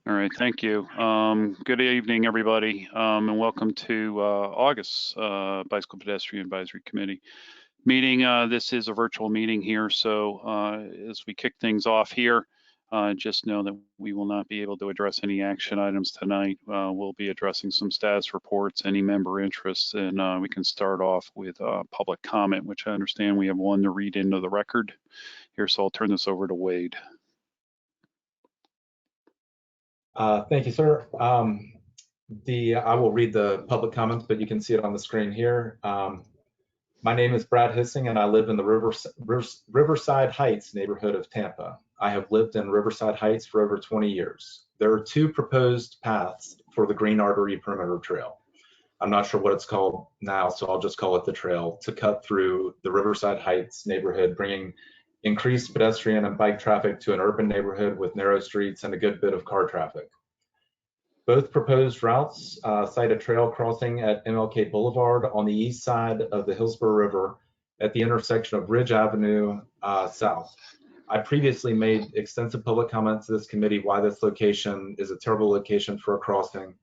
All right, thank you. Good evening, everybody, and welcome to August's Bicycle Pedestrian Advisory Committee meeting. This is a virtual meeting here, so as we kick things off here, just know that we will not be able to address any action items tonight. We'll be addressing some status reports, any member interests, and we can start off with public comment, which I understand we have one to read into the record here, so I'll turn this over to Wade. Thank you, sir. I will read the public comments, but you can see it on the screen here. My name is Brad Hissing, and I live in the Riverside Heights neighborhood of Tampa. I have lived in Riverside Heights for over 20 years. There are two proposed paths for the Green Artery Perimeter Trail. I'm not sure what it's called now, so I'll just call it the trail, to cut through the Riverside Heights neighborhood, bringing increased pedestrian and bike traffic to an urban neighborhood with narrow streets and a good bit of car traffic. Both proposed routes cite a trail crossing at MLK Boulevard on the east side of the Hillsborough River at the intersection of Ridge Avenue South. I previously made extensive public comments to this committee why this location is a terrible location for a crossing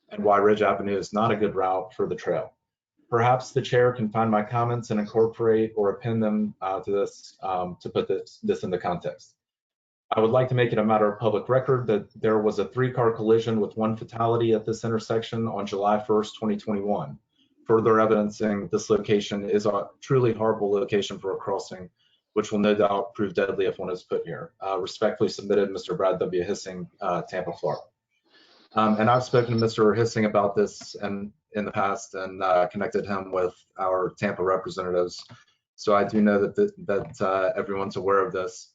and why Ridge Avenue is not a good route for the trail. Perhaps the chair can find my comments and incorporate or append them to this to put this into context. I would like to make it a matter of public record that there was a 3-car collision with 1 fatality at this intersection on July 1st, 2021, further evidencing this location is a truly horrible location for a crossing, which will no doubt prove deadly if one is put here. Respectfully submitted, Mr. Brad W. Hissing, Tampa, Florida. And I've spoken to Mr. Hissing about this in the past and connected him with our Tampa representatives. So I do know that everyone's aware of this.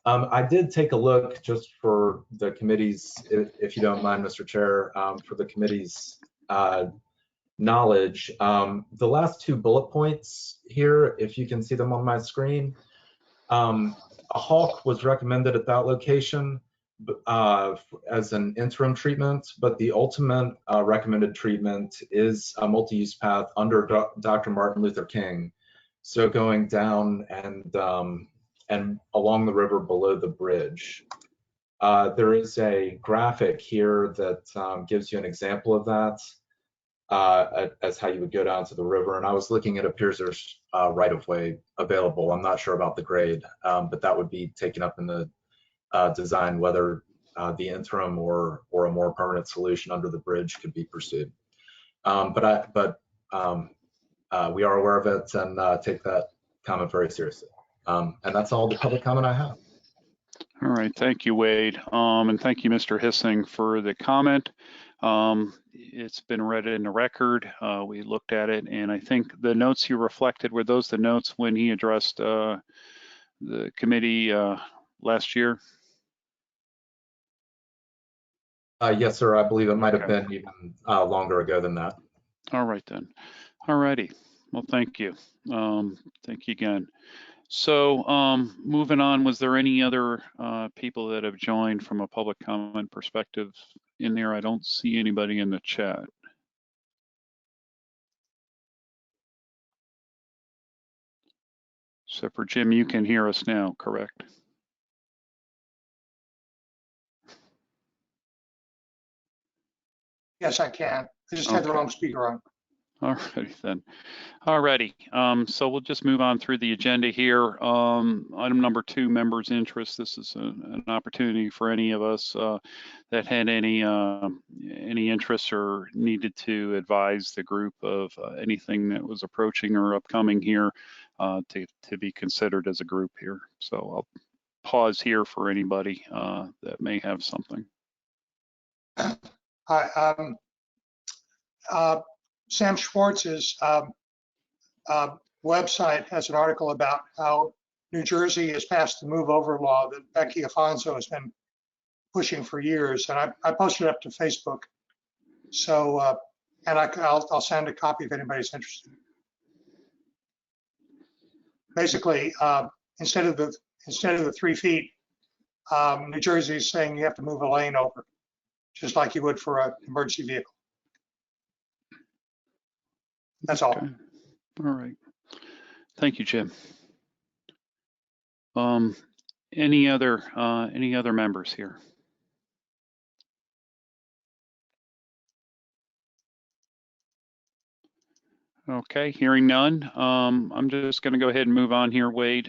I did take a look just for the committee's, if you don't mind, Mr. Chair, for the committee's knowledge. The last 2 bullet points here, if you can see them on my screen, a Hawk was recommended at that location as an interim treatment, but the ultimate recommended treatment is a multi-use path under Dr. Martin Luther King. So going down and along the river below the bridge. There is a graphic here that gives you an example of that as how you would go down to the river. And I was looking, it appears there's right-of-way available. I'm not sure about the grade, but that would be taken up in the design, whether the interim or a more permanent solution under the bridge could be pursued. But we are aware of it and take that comment very seriously. And that's all the public comment I have. All right, thank you, Wade. And thank you, Mr. Hissing, for the comment. It's been read in the record. We looked at it, and I think the notes you reflected, were those the notes when he addressed the committee last year? Yes, sir. I believe it might have been even longer ago than that. All right, then. All righty. Well, thank you. Thank you again. So moving on, was there any other people that have joined from a public comment perspective in there? I don't see anybody in the chat. So for Jim, you can hear us now, correct? Yes, I can. I just had the wrong speaker on. All righty then. All righty. So we'll just move on through the agenda here. Item number 2, members' interest. This is an opportunity for any of us that had any interests or needed to advise the group of anything that was approaching or upcoming here to be considered as a group here. So I'll pause here for anybody that may have something. Hi. Sam Schwartz's website has an article about how New Jersey has passed the move over law that Becky Afonso has been pushing for years, and I posted it up to Facebook. So, and I'll send a copy if anybody's interested. Basically, instead of the 3 feet, New Jersey is saying you have to move a lane over, just like you would for an emergency vehicle. That's all. Okay. All right. Thank you, Jim. Any other members here? Okay, hearing none. I'm just going to go ahead and move on here, Wade.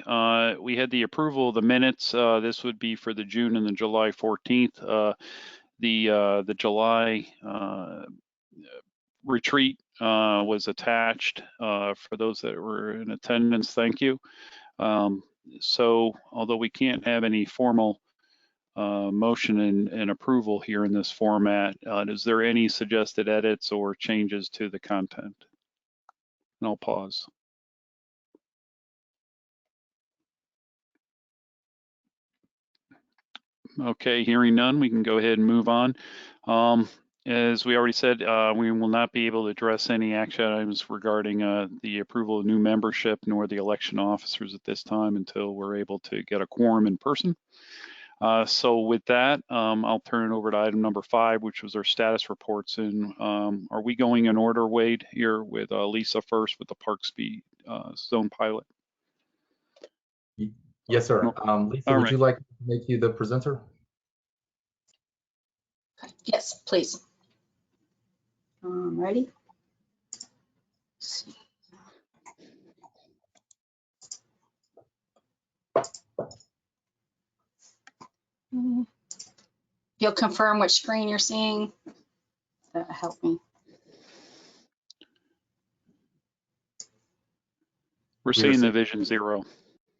We had the approval of the minutes. This would be for the June and the July 14th. The July retreat was attached for those that were in attendance. Thank you. So although we can't have any formal motion and approval here in this format, is there any suggested edits or changes to the content? And I'll pause. Okay, hearing none, we can go ahead and move on. As we already said, we will not be able to address any action items regarding the approval of new membership nor the election officers at this time until we're able to get a quorum in person. So with that, I'll turn it over to item number 5, which was our status reports. And are we going in order, Wade, here with Lisa first with the Park Speed Zone pilot? Yes, sir. Lisa, would you like to make you the presenter? Yes, please. Ready? You'll confirm which screen you're seeing. That'll help me. We're seeing the Vision Zero.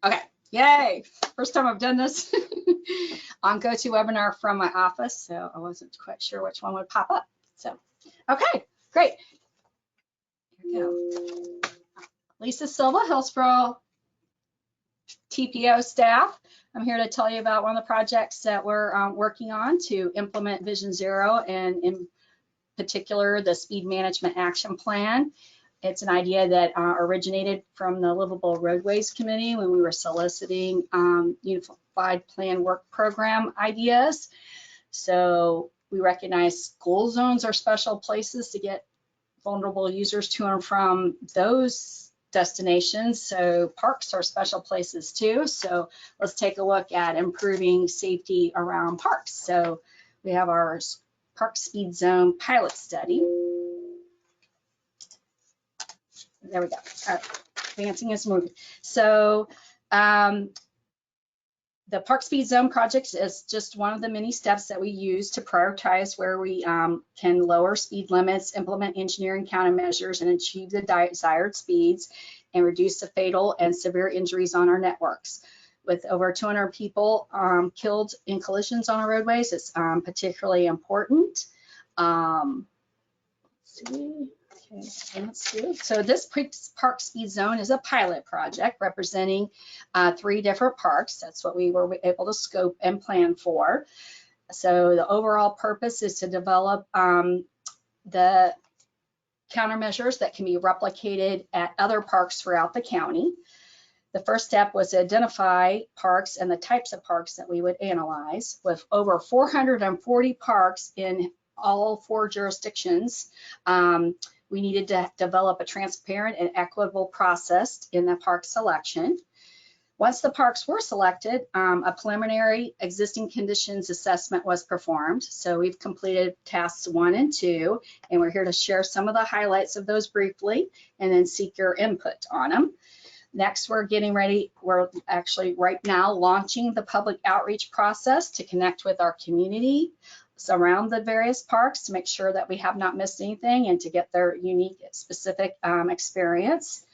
Okay, yay. First time I've done this on GoToWebinar from my office, so I wasn't quite sure which one would pop up. So, okay, great. Here we go. Lisa Silva, Hillsborough TPO staff. I'm here to tell you about one of the projects that we're working on to implement Vision Zero, and in particular, the Speed Management Action Plan. It's an idea that originated from the Livable Roadways Committee when we were soliciting Unified Plan Work Program ideas. So we recognize school zones are special places to get vulnerable users to and from those destinations. So parks are special places too. So let's take a look at improving safety around parks. So we have our Park Speed Zone pilot study. There we go. All right. Advancing is moving. So the Park Speed Zone project is just one of the many steps that we use to prioritize where we can lower speed limits, implement engineering countermeasures, and achieve the desired speeds and reduce the fatal and severe injuries on our networks. With over 200 people killed in collisions on our roadways, it's particularly important. Let's see. So this Park Speed Zone is a pilot project representing 3 different parks. That's what we were able to scope and plan for. So the overall purpose is to develop the countermeasures that can be replicated at other parks throughout the county. The first step was to identify parks and the types of parks that we would analyze. With over 440 parks in all 4 jurisdictions, we needed to develop a transparent and equitable process in the park selection. Once the parks were selected, a preliminary existing conditions assessment was performed. So we've completed tasks 1 and 2, and we're here to share some of the highlights of those briefly and then seek your input on them. Next, we're getting ready. We're actually right now launching the public outreach process to connect with our community around the various parks to make sure that we have not missed anything and to get their unique, specific experience.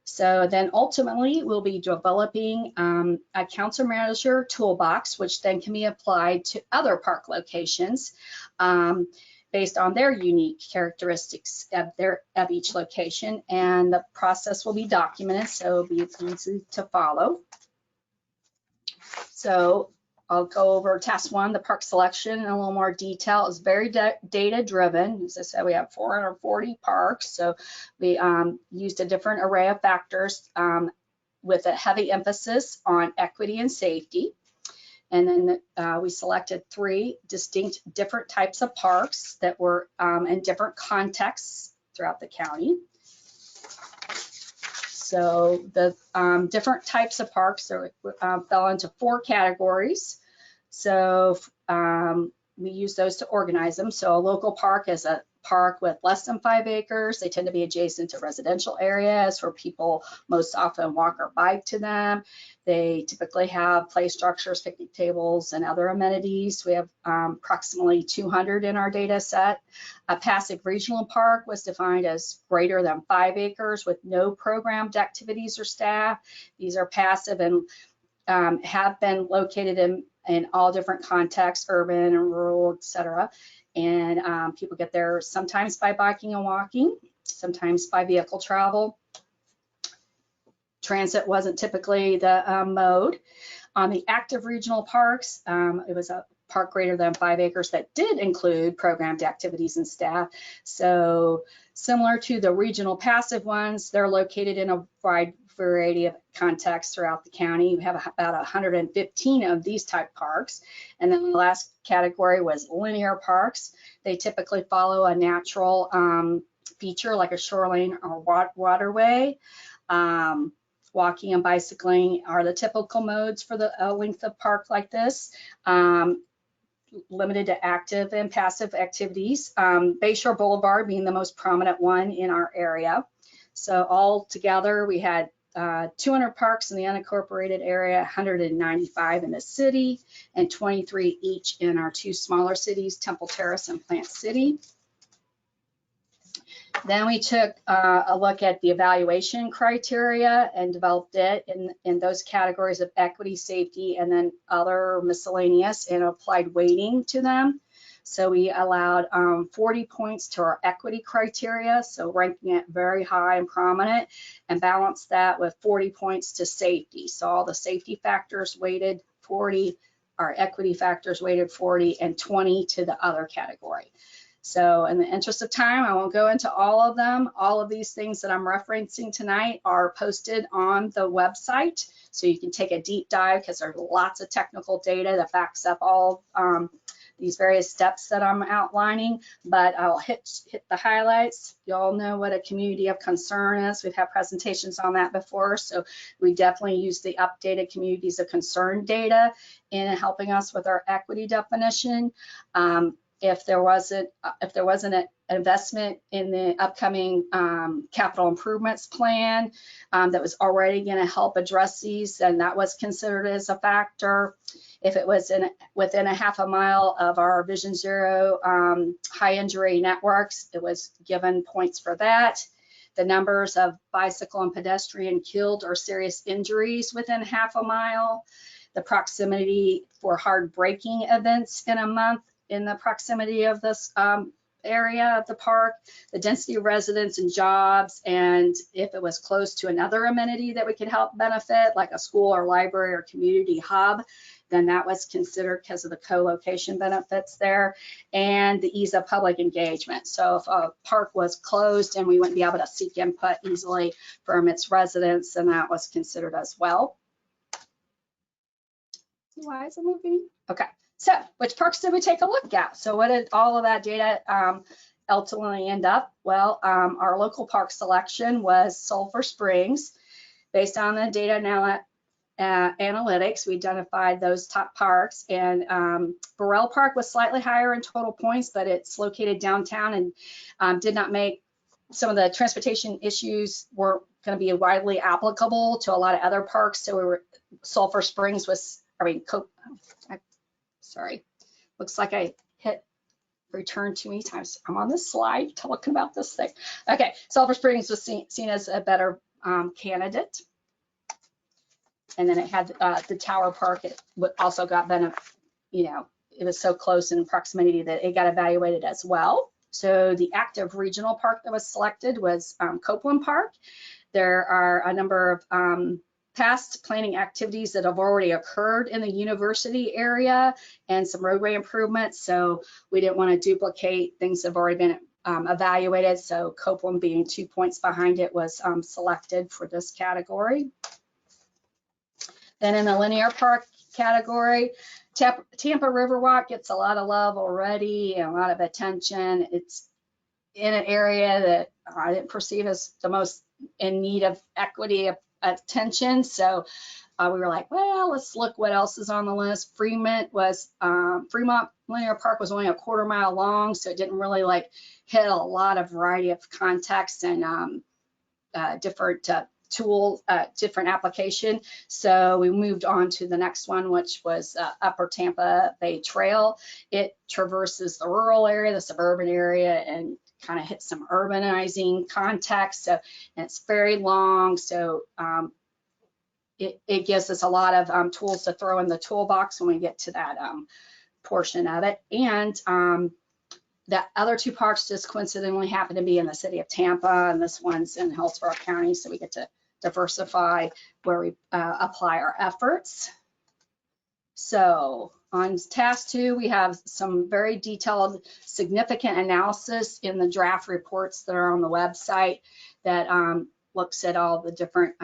So then ultimately, we'll be developing a countermeasure toolbox, which then can be applied to other park locations based on their unique characteristics of each location. And the process will be documented, so it'll be easy to follow. So I'll go over task 1, the park selection, in a little more detail. It's very data driven. As I said, we have 440 parks, so we used a different array of factors with a heavy emphasis on equity and safety. And then we selected 3 distinct different types of parks that were in different contexts throughout the county. So the different types of parks fell into 4 categories. So we use those to organize them. So a local park is a park with less than 5 acres. They tend to be adjacent to residential areas where people most often walk or bike to them. They typically have play structures, picnic tables, and other amenities. We have approximately 200 in our data set. A passive regional park was defined as greater than 5 acres with no programmed activities or staff. These are passive and have been located in all different contexts, urban and rural, etc. And people get there sometimes by biking and walking, sometimes by vehicle travel. Transit wasn't typically the mode. On the active regional parks, it was a park greater than 5 acres that did include programmed activities and staff. So similar to the regional passive ones, they're located in a wide variety of contexts throughout the county. We have about 115 of these type parks. And then the last category was linear parks. They typically follow a natural feature like a shoreline or waterway. Walking and bicycling are the typical modes for the length of park like this. Limited to active and passive activities. Bayshore Boulevard being the most prominent one in our area. So all together we had 200 parks in the unincorporated area, 195 in the city, and 23 each in our 2 smaller cities, Temple Terrace and Plant City. Then we took a look at the evaluation criteria and developed it in those categories of equity, safety, and then other miscellaneous, and applied weighting to them. So we allowed 40 points to our equity criteria, so ranking it very high and prominent, and balanced that with 40 points to safety. So all the safety factors weighted 40, our equity factors weighted 40, and 20 to the other category. So in the interest of time, I won't go into all of them. All of these things that I'm referencing tonight are posted on the website, so you can take a deep dive because there's lots of technical data that backs up all these various steps that I'm outlining, but I'll hit the highlights. You all know what a community of concern is. We've had presentations on that before, so we definitely use the updated communities of concern data in helping us with our equity definition. If there wasn't an investment in the upcoming capital improvements plan that was already going to help address these, then that was considered as a factor. If it was within a half a mile of our Vision Zero high injury networks, it was given points for that. The numbers of bicycle and pedestrian killed or serious injuries within half a mile, the proximity for hard braking events in a month in the proximity of this area of the park, the density of residents and jobs, and if it was close to another amenity that we could help benefit, like a school or library or community hub, then that was considered because of the co-location benefits there, and the ease of public engagement. So if a park was closed and we wouldn't be able to seek input easily from its residents, then that was considered as well. Why is it moving? Okay. So which parks did we take a look at? So what did all of that data ultimately end up? Well, our local park selection was Sulphur Springs. Based on the data analytics, we identified those top parks, and Burrell Park was slightly higher in total points, but it's located downtown and did not make some of the transportation issues weren't going to be widely applicable to a lot of other parks. So Sulphur Springs was, sorry, looks like I hit return too many times. I'm on this slide talking about this thing. Okay, Sulphur Springs was seen as a better candidate. And then it had the Tower Park. It also got benefit, it was so close in proximity that it got evaluated as well. So the active regional park that was selected was Copeland Park. There are a number of past planning activities that have already occurred in the university area and some roadway improvements. So we didn't want to duplicate things that have already been evaluated. So Copeland, being 2 points behind it, was selected for this category. Then in the linear park category, Tampa Riverwalk gets a lot of love already and a lot of attention. It's in an area that I didn't perceive as the most in need of equity attention. So we were like, well, let's look what else is on the list. Fremont Linear Park was only a 1/4 mile long, so it didn't really like hit a lot of variety of context and different tools, different application. So we moved on to the next one, which was Upper Tampa Bay Trail. It traverses the rural area, the suburban area, and kind of hits some urbanizing context. So, and it's very long. So it gives us a lot of tools to throw in the toolbox when we get to that portion of it. And the other 2 parks just coincidentally happen to be in the city of Tampa, and this one's in Hillsborough County, so we get to diversify where we apply our efforts. So on task 2, we have some very detailed, significant analysis in the draft reports that are on the website that looks at all the different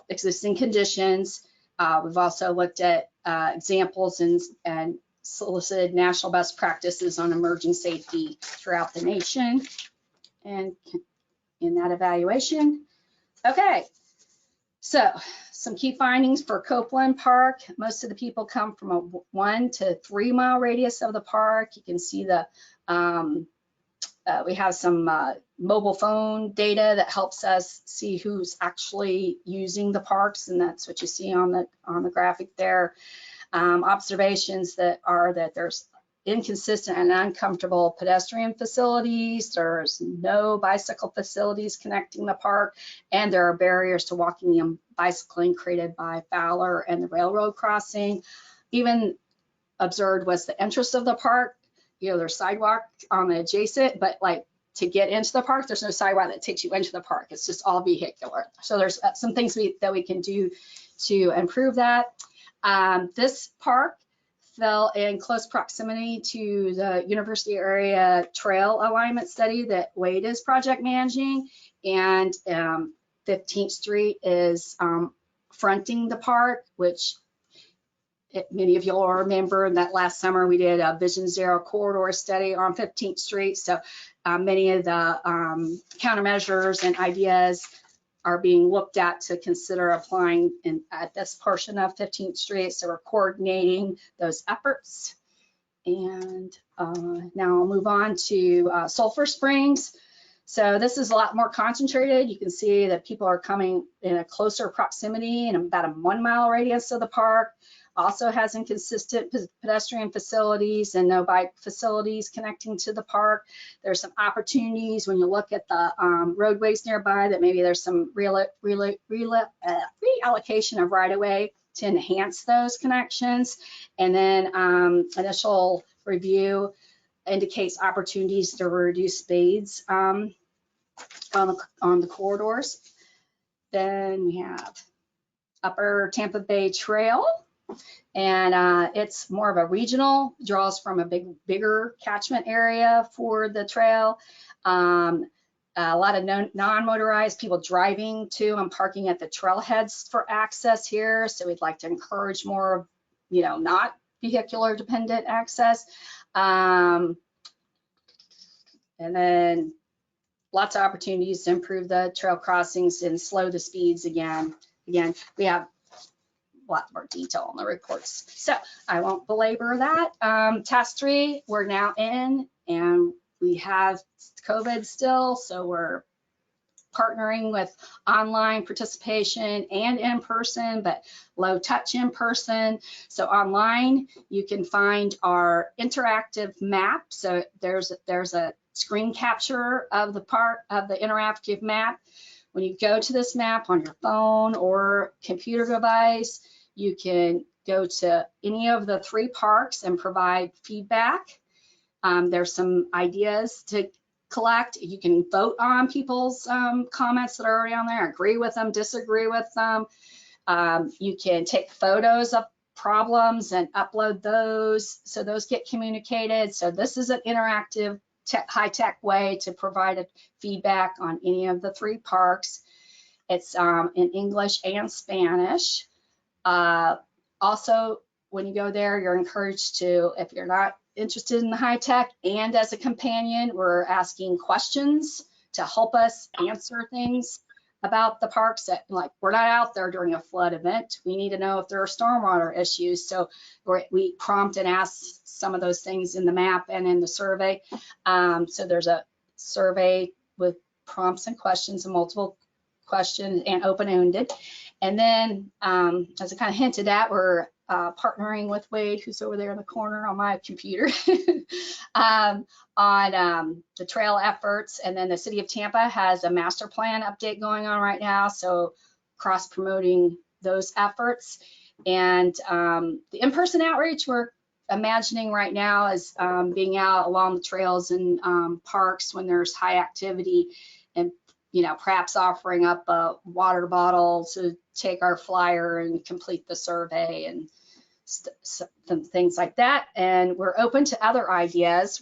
existing conditions. We've also looked at examples and solicited national best practices on emerging safety throughout the nation. And in that evaluation, okay, so some key findings for Copeland Park. Most of the people come from a 1 to 3 mile radius of the park. You can see the we have some mobile phone data that helps us see who's actually using the parks, and that's what you see on the graphic there. Observations that there's inconsistent and uncomfortable pedestrian facilities, there's no bicycle facilities connecting the park, and there are barriers to walking and bicycling created by Fowler and the railroad crossing. Even observed was the entrance of the park. You know, there's sidewalk on the adjacent, but like to get into the park, there's no sidewalk that takes you into the park. It's just all vehicular. So there's some things that we can do to improve that. This park fell in close proximity to the University Area Trail Alignment Study that Wade is project managing, and 15th Street is fronting the park, which many of you will remember that last summer we did a Vision Zero corridor study on 15th Street. So many of the countermeasures and ideas are being looked at to consider applying at this portion of 15th Street. So we're coordinating those efforts. And now I'll move on to Sulphur Springs. So this is a lot more concentrated. You can see that people are coming in a closer proximity in about a 1 mile radius of the park. Also has inconsistent pedestrian facilities and no bike facilities connecting to the park. There's some opportunities when you look at the roadways nearby that maybe there's some reallocation of right-of-way to enhance those connections. And then initial review indicates opportunities to reduce speeds on the corridors. Then we have Upper Tampa Bay Trail. And it's more of a regional, draws from a bigger catchment area for the trail. A lot of non-motorized people driving to and parking at the trailheads for access here. So we'd like to encourage more, not vehicular dependent access. And then lots of opportunities to improve the trail crossings and slow the speeds again. Again, we have a lot more detail on the reports, so I won't belabor that. Task 3, we're now in, and we have COVID still, so we're partnering with online participation and in person, but low touch in person. So online, you can find our interactive map. So there's a screen capture of the interactive map. When you go to this map on your phone or computer device, you can go to any of the 3 parks and provide feedback. There's some ideas to collect. You can vote on people's comments that are already on there, agree with them, disagree with them. You can take photos of problems and upload those, so those get communicated. So this is an interactive, high-tech way to provide feedback on any of the 3 parks. It's in English and Spanish. Also, when you go there, you're encouraged to, if you're not interested in the high tech, and as a companion, we're asking questions to help us answer things about the parks that, like, we're not out there during a flood event. We need to know if there are stormwater issues. So we prompt and ask some of those things in the map and in the survey. So there's a survey with prompts and questions and multiple questions and open-ended. And then, as I kind of hinted at, we're partnering with Wade, who's over there in the corner on my computer, on the trail efforts. And then the city of Tampa has a master plan update going on right now, so cross-promoting those efforts. And the in-person outreach we're imagining right now is being out along the trails and parks when there's high activity, and perhaps offering up a water bottle to take our flyer and complete the survey and some things like that. And we're open to other ideas.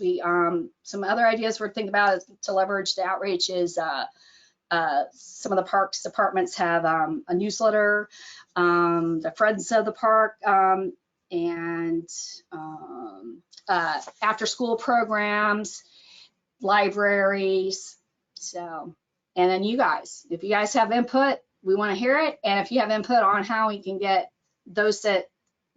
Some other ideas we're thinking about to leverage the outreach is some of the parks departments have a newsletter, the Friends of the Park, and after school programs, libraries. So, and then you guys, if you guys have input, we want to hear it. And if you have input on how we can get those that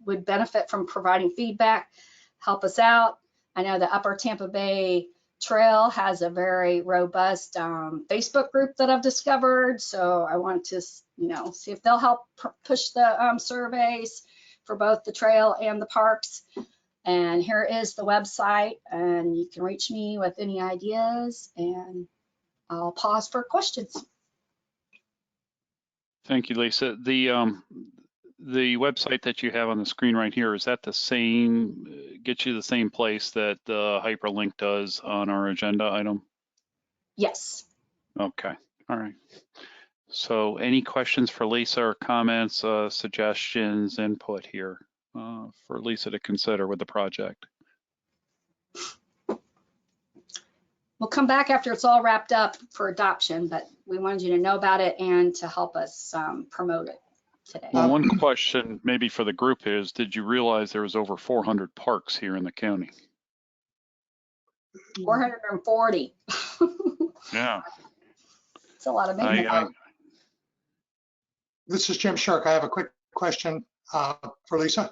would benefit from providing feedback, help us out. I know the Upper Tampa Bay Trail has a very robust Facebook group that I've discovered. So I want to, see if they'll help push the surveys for both the trail and the parks. And here is the website, and you can reach me with any ideas, and I'll pause for questions. Thank you, Lisa. The website that you have on the screen right here, is that the same, get you the same place that the hyperlink does on our agenda item? Yes. Okay, all right. So any questions for Lisa, or comments, suggestions, input here for Lisa to consider with the project? We'll come back after it's all wrapped up for adoption, but we wanted you to know about it and to help us promote it today. Well, one question maybe for the group is, did you realize there was over 400 parks here in the county? 440. Yeah. It's a lot of maintenance. This is Jim Shirk. I have a quick question for Lisa.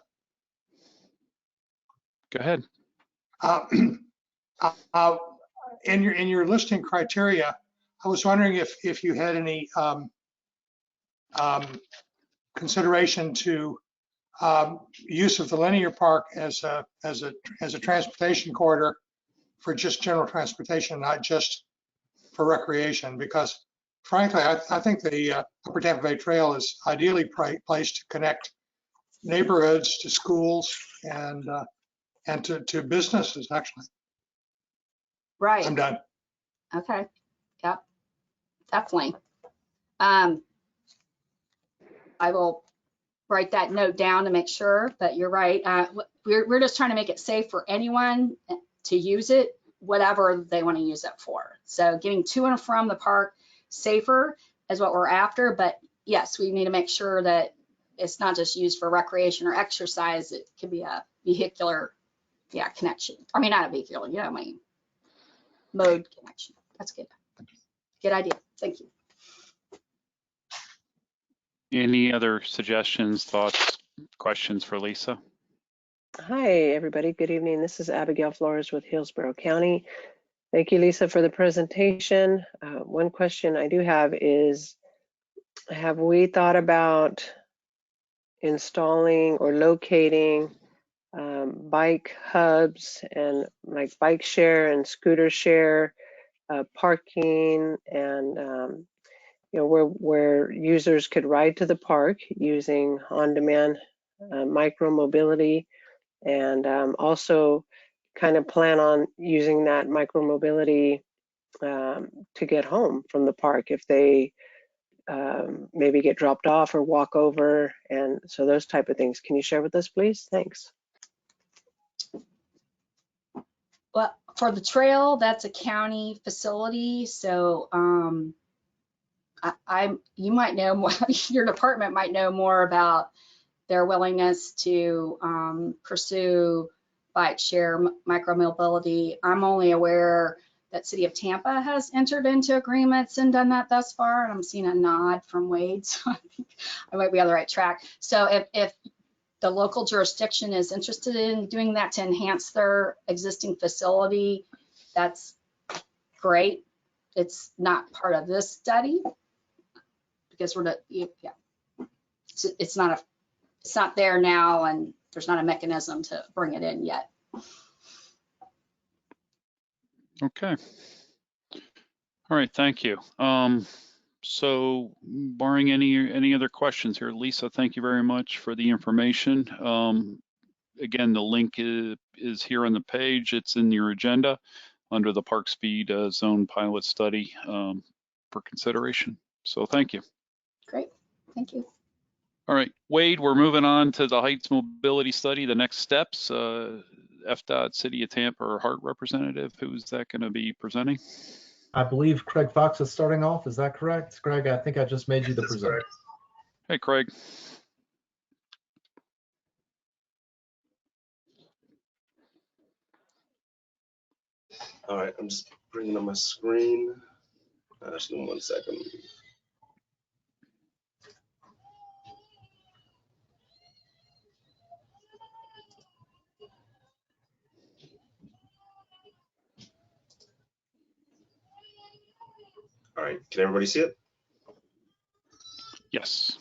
Go ahead. In your listing criteria, I was wondering if you had any consideration to use of the linear park as a transportation corridor for just general transportation, not just for recreation. Because frankly, I think the Upper Tampa Bay Trail is ideally placed to connect neighborhoods to schools and to businesses, actually. Right. I'm done. Okay. Yep. Definitely. I will write that note down to make sure, but you're right. We're just trying to make it safe for anyone to use it, whatever they want to use it for. So getting to and from the park safer is what we're after. But yes, we need to make sure that it's not just used for recreation or exercise. It could be a vehicular, connection. I mean, not a vehicular, mode connection. That's good. Good idea. Thank you. Any other suggestions, thoughts, questions for Lisa? Hi, everybody. Good evening. This is Abigail Flores with Hillsborough County. Thank you, Lisa, for the presentation. One question I do have is, have we thought about installing or locating bike hubs and like bike share and scooter share parking, and where users could ride to the park using on-demand micro mobility, and also kind of plan on using that micro mobility to get home from the park if they maybe get dropped off or walk over, and so those type of things. Can you share with us, please? Thanks. Well, for the trail, that's a county facility, so you might know more, your department might know more about their willingness to pursue bike share micromobility. I'm only aware that City of Tampa has entered into agreements and done that thus far. And I'm seeing a nod from Wade, so I think I might be on the right track. So if the local jurisdiction is interested in doing that to enhance their existing facility, that's great. It's not part of this study because it's not there now, and there's not a mechanism to bring it in yet. Okay. All right, thank you. So barring any other questions here, Lisa, thank you very much for the information. Again, the link is here on the page. It's in your agenda under the Park Speed Zone Pilot Study for consideration. So thank you. Great, thank you. All right, Wade, we're moving on to the Heights Mobility Study, the next steps. FDOT, City of Tampa, or HART representative, who's that going to be presenting? I believe Craig Fox is starting off. Is that correct? Craig, I think I just made you the presenter. Hey, Craig. All right, I'm just bringing up my screen. Just in 1 second. All right, can everybody see it? Yes.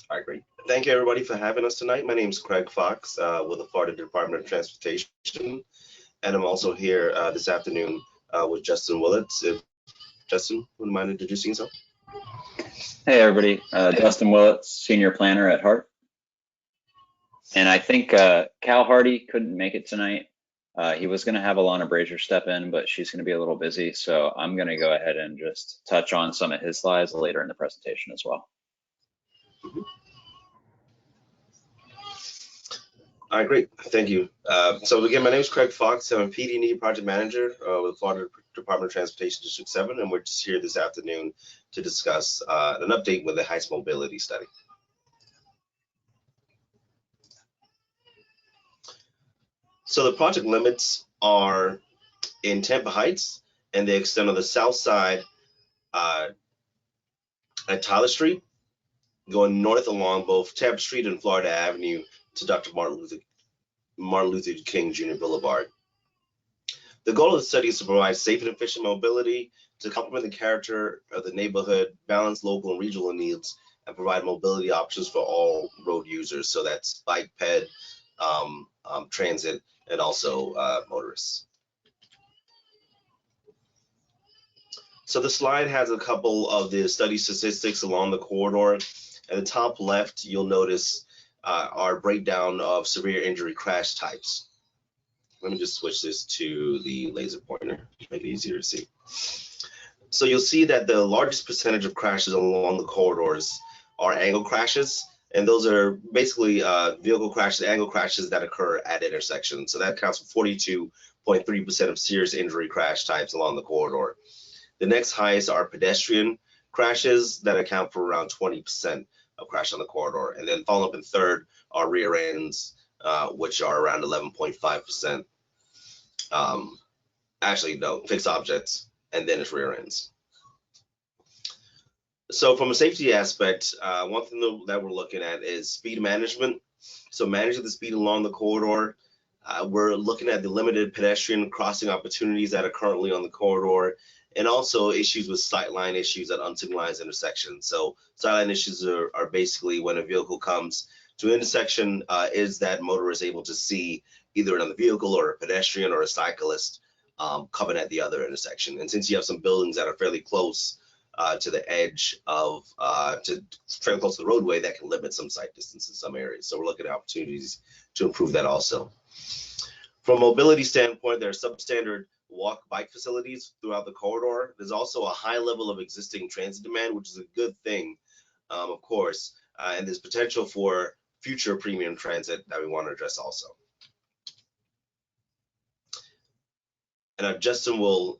All right, great. Thank you, everybody, for having us tonight. My name is Craig Fox with the Florida Department of Transportation, and I'm also here this afternoon with Justin Willits. If Justin, wouldn't mind introducing yourself? Hey, everybody. Justin Willits, Senior Planner at HART. And I think Cal Hardy couldn't make it tonight. He was going to have Alana Brazier step in, but she's going to be a little busy. So I'm going to go ahead and just touch on some of his slides later in the presentation as well. Mm-hmm. All right, great. Thank you. So again, my name is Craig Fox. I'm a PD&E project manager with Florida Department of Transportation District 7, and we're just here this afternoon to discuss an update with the Heights Mobility Study. So the project limits are in Tampa Heights, and they extend on the south side at Tyler Street, going north along both Tampa Street and Florida Avenue to Dr. Martin Luther King Jr. Boulevard. The goal of the study is to provide safe and efficient mobility to complement the character of the neighborhood, balance local and regional needs, and provide mobility options for all road users. So that's bike, ped, transit, and also motorists. So the slide has a couple of the study statistics along the corridor. At the top left, you'll notice our breakdown of severe injury crash types. Let me just switch this to the laser pointer to make it easier to see. So you'll see that the largest percentage of crashes along the corridors are angle crashes, and those are basically vehicle crashes, angle crashes that occur at intersections. So that accounts for 42.3% of serious injury crash types along the corridor. The next highest are pedestrian crashes that account for around 20% of crash on the corridor. And then following up in third are rear ends, which are around 11.5%. Actually, no, fixed objects, and then it's rear ends. So from a safety aspect, one thing that we're looking at is speed management. So managing the speed along the corridor. We're looking at the limited pedestrian crossing opportunities that are currently on the corridor, and also issues with sightline issues at unsignalized intersections. So sightline issues are basically when a vehicle comes to an intersection, is that motorist able to see either another vehicle or a pedestrian or a cyclist coming at the other intersection. And since you have some buildings that are fairly close to the edge of, fairly close to the roadway, that can limit some sight distance in some areas. So we're looking at opportunities to improve that also. From a mobility standpoint, there are substandard walk bike facilities throughout the corridor. There's also a high level of existing transit demand, which is a good thing, of course, and there's potential for future premium transit that we want to address also. And Justin will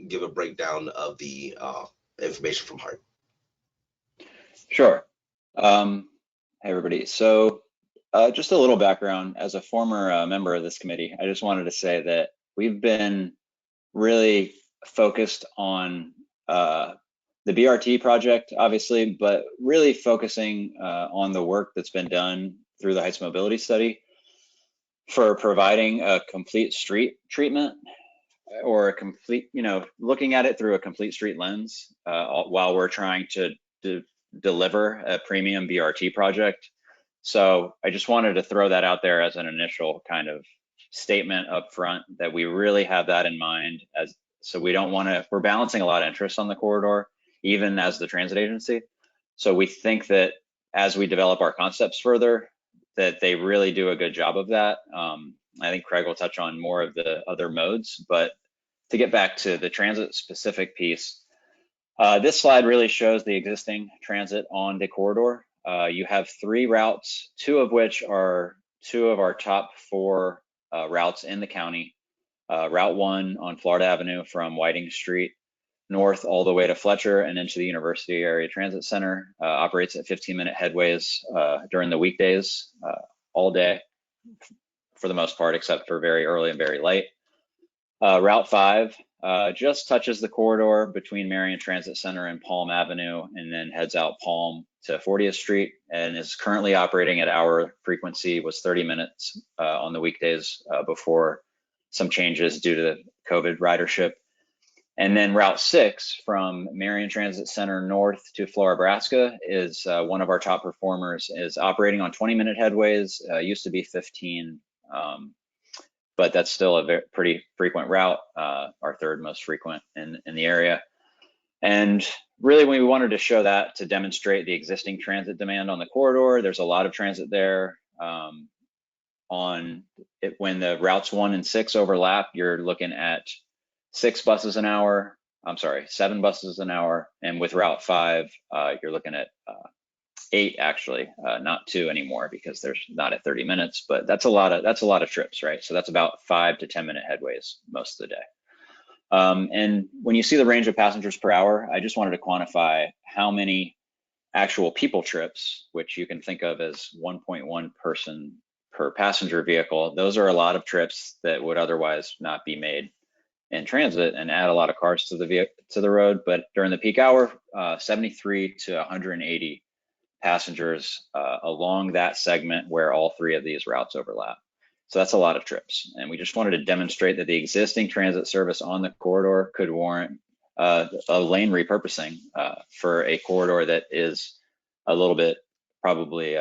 give a breakdown of the information from HART. Sure. Hey, everybody. So just a little background. As a former member of this committee, I just wanted to say that we've been really focused on the BRT project, obviously, but really focusing on the work that's been done through the Heights Mobility Study for providing a complete street treatment, or a complete, looking at it through a complete street lens while we're trying to deliver a premium BRT project. So I just wanted to throw that out there as an initial kind of statement up front, that we really have that in mind. So we don't want to, we're balancing a lot of interests on the corridor, even as the transit agency. So we think that as we develop our concepts further, that they really do a good job of that. I think Craig will touch on more of the other modes, but to get back to the transit specific piece, this slide really shows the existing transit on the corridor. You have 3 routes, 2 of which are 2 of our top 4 routes in the county. Route 1 on Florida Avenue from Whiting Street north all the way to Fletcher and into the University Area Transit Center, operates at 15-minute headways during the weekdays all day for the most part, except for very early and very late. Route 5 just touches the corridor between Marion Transit Center and Palm Avenue, and then heads out Palm to 40th Street, and is currently operating at hour frequency, was 30 minutes on the weekdays before some changes due to the COVID ridership. And then Route 6 from Marion Transit Center north to Florabraska is one of our top performers, is operating on 20-minute headways, used to be 15, but that's still a pretty frequent route, our 3rd most frequent in the area. And really, we wanted to show that to demonstrate the existing transit demand on the corridor. There's a lot of transit there. When the routes 1 and 6 overlap, you're looking at 7 buses an hour. And with Route 5, you're looking at 8 actually, not 2 anymore because there's not at 30 minutes, but that's a lot of trips, right? So that's about 5 to 10-minute headways most of the day. And when you see the range of passengers per hour, I just wanted to quantify how many actual people trips, which you can think of as 1.1 person per passenger vehicle. Those are a lot of trips that would otherwise not be made in transit and add a lot of cars to the road. But during the peak hour, 73 to 180 passengers along that segment where all 3 of these routes overlap. So that's a lot of trips. And we just wanted to demonstrate that the existing transit service on the corridor could warrant a lane repurposing for a corridor that is a little bit, probably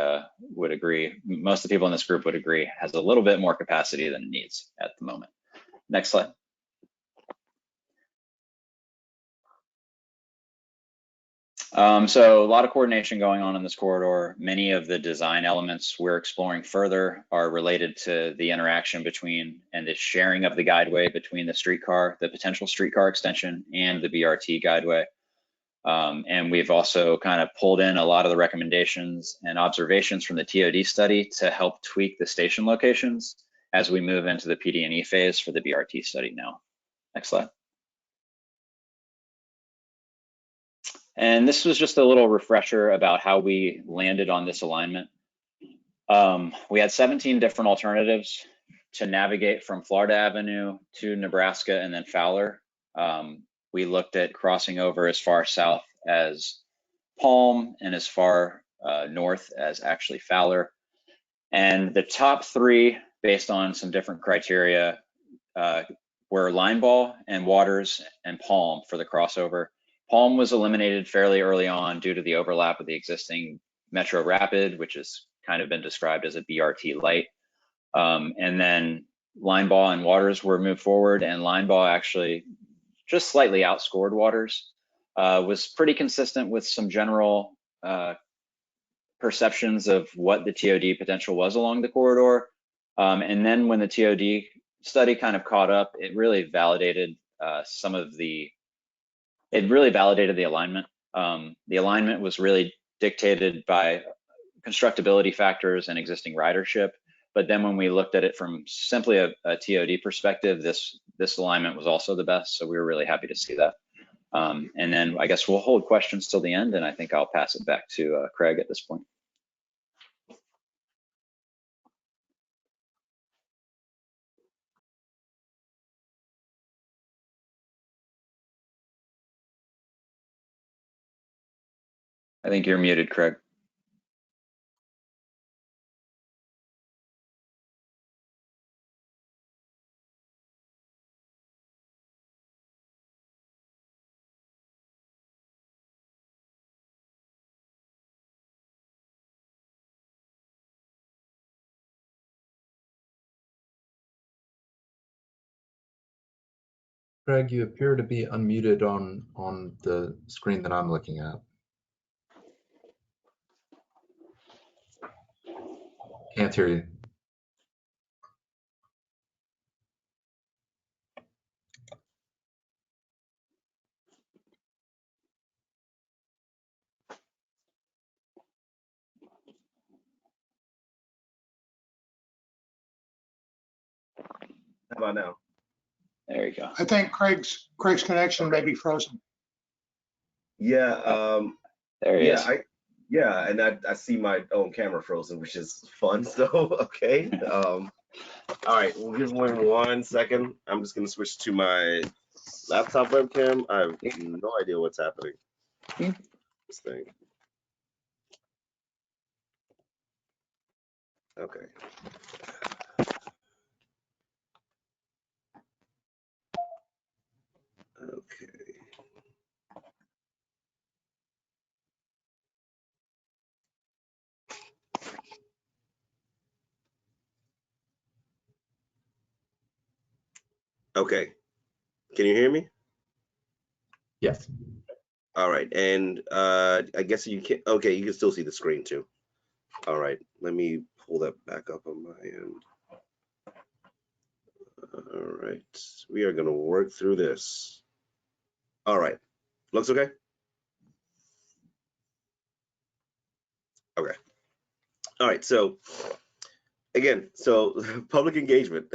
would agree, most of the people in this group would agree, has a little bit more capacity than it needs at the moment. Next slide. So a lot of coordination going on in this corridor. Many of the design elements we're exploring further are related to the interaction between and the sharing of the guideway between the potential streetcar extension and the BRT guideway. And we've also kind of pulled in a lot of the recommendations and observations from the TOD study to help tweak the station locations as we move into the PD&E phase for the BRT study now. Next slide. And this was just a little refresher about how we landed on this alignment. We had 17 different alternatives to navigate from Florida Avenue to Nebraska and then Fowler. We looked at crossing over as far south as Palm and as far north as actually Fowler. And the top 3, based on some different criteria, were Lineball and Waters and Palm for the crossover. Palm was eliminated fairly early on due to the overlap with the existing Metro Rapid, which has kind of been described as a BRT light. And then Lineball and Waters were moved forward, and Lineball actually just slightly outscored Waters, was pretty consistent with some general perceptions of what the TOD potential was along the corridor. And then when the TOD study kind of caught up, it really validated the alignment. The alignment was really dictated by constructability factors and existing ridership. But then when we looked at it from simply a TOD perspective, this alignment was also the best. So we were really happy to see that. And then I guess we'll hold questions till the end, and I think I'll pass it back to Craig at this point. I think you're muted, Craig. Greg, you appear to be unmuted on the screen that I'm looking at. Can't hear you. How about now? There you go. I think Craig's connection may be frozen. Yeah, There he is. and I see my own camera frozen, which is fun. So okay. All right, well, give me 1 second. I'm just gonna switch to my laptop webcam. I have no idea what's happening. This thing. Okay. Okay. Okay. Can you hear me? Yes. All right, and I guess you can. Okay, you can still see the screen too. All right, let me pull that back up on my end. All right, we are gonna work through this. All right, looks okay? Okay. All right, so again, so public engagement.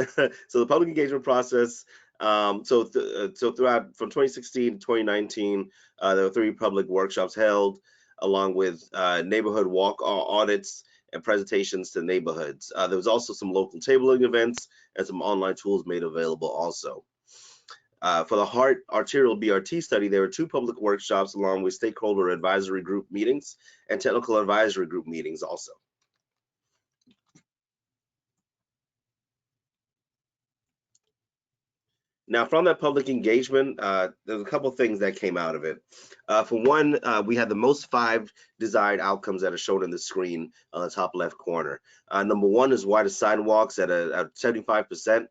So the public engagement process, so throughout from 2016 to 2019, there were 3 public workshops held, along with neighborhood walk audits and presentations to neighborhoods. There was also some local tabling events and some online tools made available also. For the heart arterial BRT study, there were 2 public workshops along with stakeholder advisory group meetings and technical advisory group meetings also. Now, from that public engagement, there's a couple of things that came out of it. For one, we had the most 5 desired outcomes that are shown in the screen on the top left corner. Number 1 is wider sidewalks at 75%.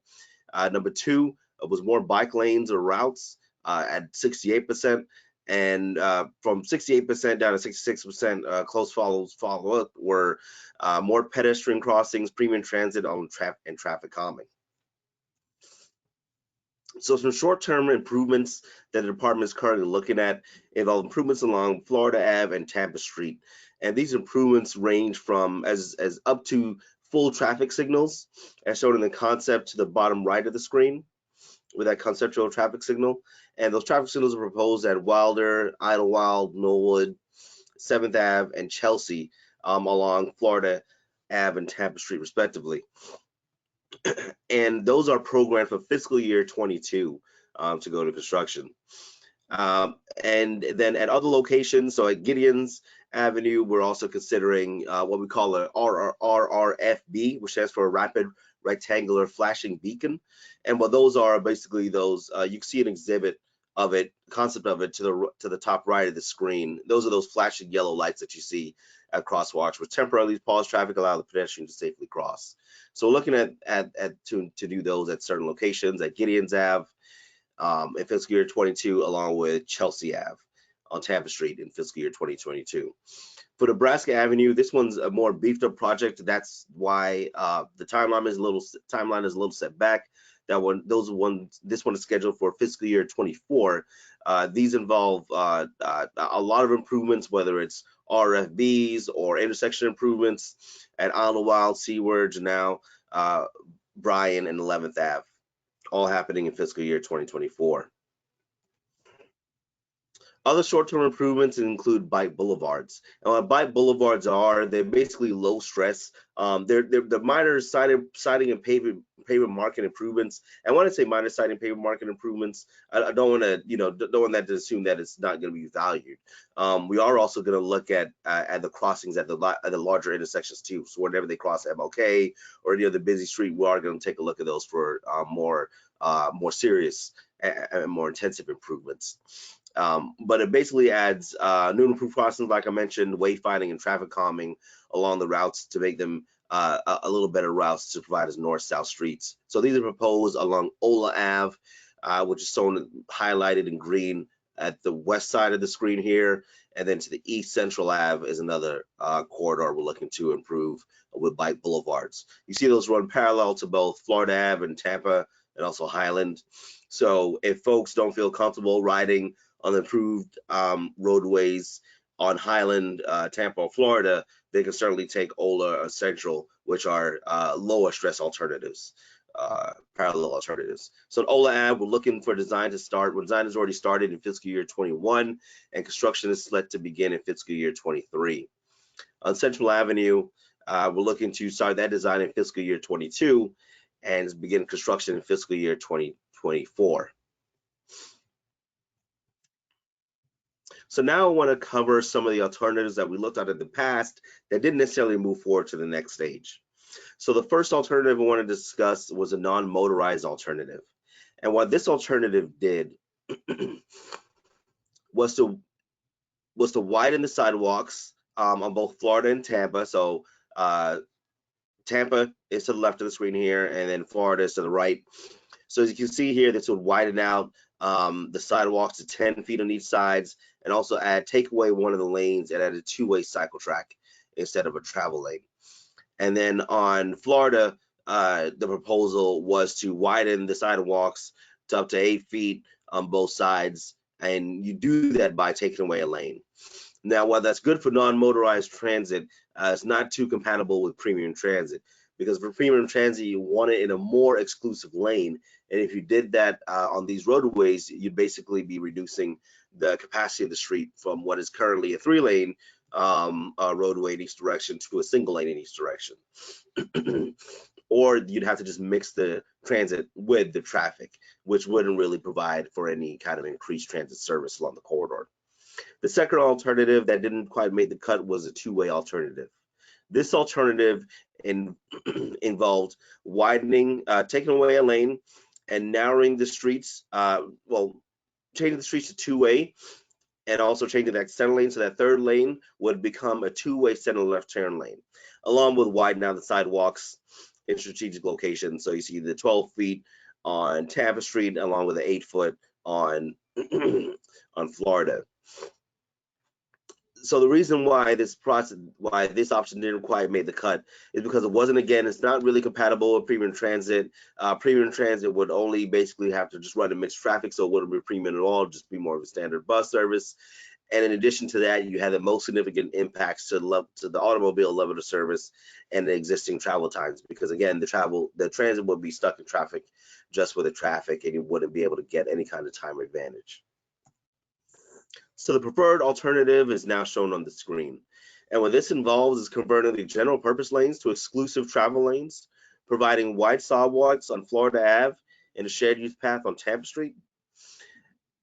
Number 2 was more bike lanes or routes at 68%. And from 68% down to 66%, close follow-up were more pedestrian crossings, premium transit and traffic calming. So some short-term improvements that the department is currently looking at involve improvements along Florida Ave and Tampa Street. And these improvements range from as up to full traffic signals, as shown in the concept to the bottom right of the screen with that conceptual traffic signal. And those traffic signals are proposed at Wilder, Idlewild, Knollwood, 7th Ave, and Chelsea along Florida Ave and Tampa Street respectively. And those are programmed for fiscal year 22 to go to construction. And then at other locations, so at Gideon's Avenue, we're also considering what we call a RRFB, which stands for a Rapid Rectangular Flashing Beacon. And what those are basically those, you can see an exhibit of it, concept of it to the top right of the screen. Those are those flashing yellow lights that you see at crosswalks, which temporarily pause traffic, allow the pedestrian to safely cross. So we're looking at to do those at certain locations at Gideon's Ave in fiscal year 22, along with Chelsea Ave on Tampa Street in fiscal year 2022. For Nebraska Avenue, this one's a more beefed up project. That's why the timeline is a little set back. This one is scheduled for fiscal year 24. These involve a lot of improvements, whether it's RFBs or intersection improvements at Idlewild, Seaward, Janelle, Bryan, and 11th Ave, all happening in fiscal year 2024. Other short-term improvements include bike boulevards. And what bike boulevards are, they're basically low stress. They're minor siding and pavement market improvements. I want to say minor siding pavement market improvements. I don't want to, don't want that to assume that it's not going to be valued. We are also going to look at the crossings at the larger intersections too. So whenever they cross MLK or any other busy street, we are going to take a look at those for more serious and more intensive improvements. But it basically adds new and improved crossings, like I mentioned, wayfinding and traffic calming along the routes to make them a little better routes to provide as north-south streets. So these are proposed along Ola Ave, which is shown highlighted in green at the west side of the screen here, and then to the east Central Ave is another corridor we're looking to improve with bike boulevards. You see those run parallel to both Florida Ave and Tampa, and also Highland. So if folks don't feel comfortable riding on the improved roadways on Highland, Tampa, or Florida, they can certainly take Ola or Central, which are lower stress alternatives, parallel alternatives. So at Ola Ave, we're looking for design to start. Well, design has already started in fiscal year 21, and construction is set to begin in fiscal year 23. On Central Avenue, we're looking to start that design in fiscal year 22 and begin construction in fiscal year 2024. So now I want to cover some of the alternatives that we looked at in the past that didn't necessarily move forward to the next stage. So the first alternative I want to discuss was a non-motorized alternative. And what this alternative did was to widen the sidewalks on both Florida and Tampa. So Tampa is to the left of the screen here, and then Florida is to the right. So as you can see here, this would widen out the sidewalks to 10 feet on each sides, and also take away one of the lanes and add a two-way cycle track instead of a travel lane. And then on Florida, the proposal was to widen the sidewalks to up to 8 feet on both sides, and you do that by taking away a lane. Now, while that's good for non-motorized transit, it's not too compatible with premium transit, because for premium transit, you want it in a more exclusive lane. And if you did that on these roadways, you'd basically be reducing the capacity of the street from what is currently a 3-lane roadway in each direction to a single lane in each direction. Or you'd have to just mix the transit with the traffic, which wouldn't really provide for any kind of increased transit service along the corridor. The second alternative that didn't quite make the cut was a two-way alternative. This alternative involved widening, taking away a lane, and narrowing the streets, changing the streets to two-way, and also changing that center lane, so that third lane would become a two-way center left turn lane, along with widening out the sidewalks in strategic locations. So you see the 12 feet on Tampa Street, along with the 8 foot on Florida. So the reason why this option didn't quite make the cut is because it wasn't, again, it's not really compatible with premium transit. Premium transit would only basically have to just run a mixed traffic, so it wouldn't be premium at all, just be more of a standard bus service. And in addition to that, you had the most significant impacts to the automobile level of service and the existing travel times, because again, the transit would be stuck in traffic just with the traffic, and you wouldn't be able to get any kind of time advantage. So the preferred alternative is now shown on the screen. And what this involves is converting the general purpose lanes to exclusive travel lanes, providing wide sidewalks on Florida Ave and a shared use path on Tampa Street,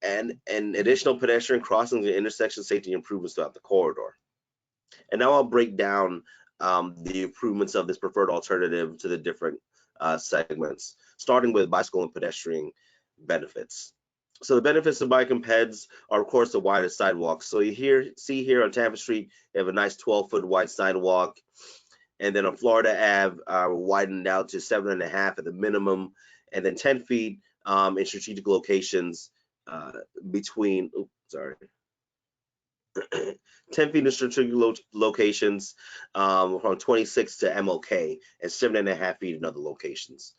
and additional pedestrian crossings and intersection safety improvements throughout the corridor. And now I'll break down the improvements of this preferred alternative to the different segments, starting with bicycle and pedestrian benefits. So the benefits of bike and peds are, of course, the wider sidewalks. So you see here on Tampa Street, you have a nice 12-foot wide sidewalk. And then on Florida Ave, widened out to 7.5 at the minimum, and then 10 feet in strategic locations between, 10 feet in strategic locations from 26 to MLK, and 7.5 feet in other locations.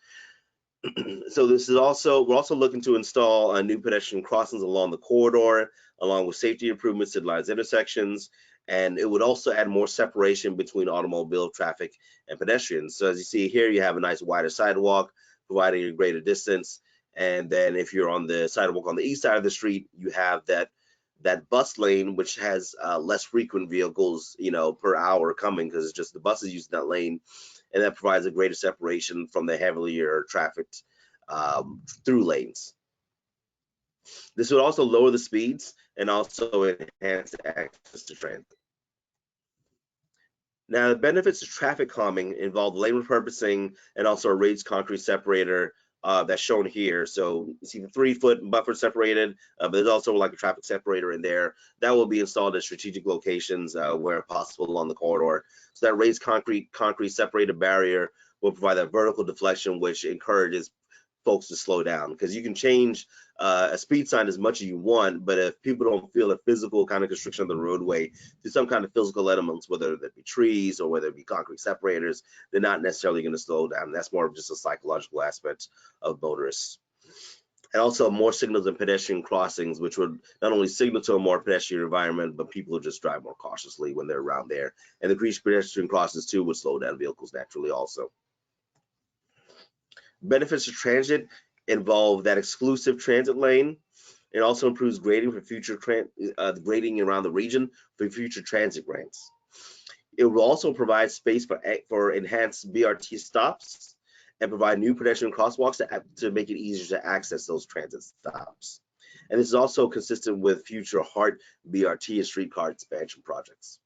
So we're also looking to install new pedestrian crossings along the corridor, along with safety improvements at lines intersections, and it would also add more separation between automobile traffic and pedestrians. So as you see here, you have a nice wider sidewalk, providing a greater distance. And then if you're on the sidewalk on the east side of the street, you have that bus lane, which has less frequent vehicles, per hour coming, because it's just the buses using that lane. and that provides a greater separation from the heavier trafficked through lanes. This would also lower the speeds and also enhance access to transit. Now, the benefits of traffic calming involve lane repurposing and also a raised concrete separator that's shown here. So you see the 3-foot buffer separated, but there's also like a traffic separator in there that will be installed at strategic locations where possible along the corridor. So that raised concrete separated barrier will provide that vertical deflection, which encourages folks to slow down, because you can change a speed sign as much as you want, but if people don't feel a physical kind of constriction of the roadway through some kind of physical elements, whether that be trees or whether it be concrete separators, they're not necessarily going to slow down. That's more of just a psychological aspect of motorists. And also more signals and pedestrian crossings, which would not only signal to a more pedestrian environment, but people will just drive more cautiously when they're around there. And the increased pedestrian crossings too would slow down vehicles naturally also. Benefits of transit involve that exclusive transit lane. It also improves grading for future grading around the region for future transit grants. It will also provide space for enhanced BRT stops and provide new pedestrian crosswalks to make it easier to access those transit stops. And this is also consistent with future HART BRT and streetcar expansion projects.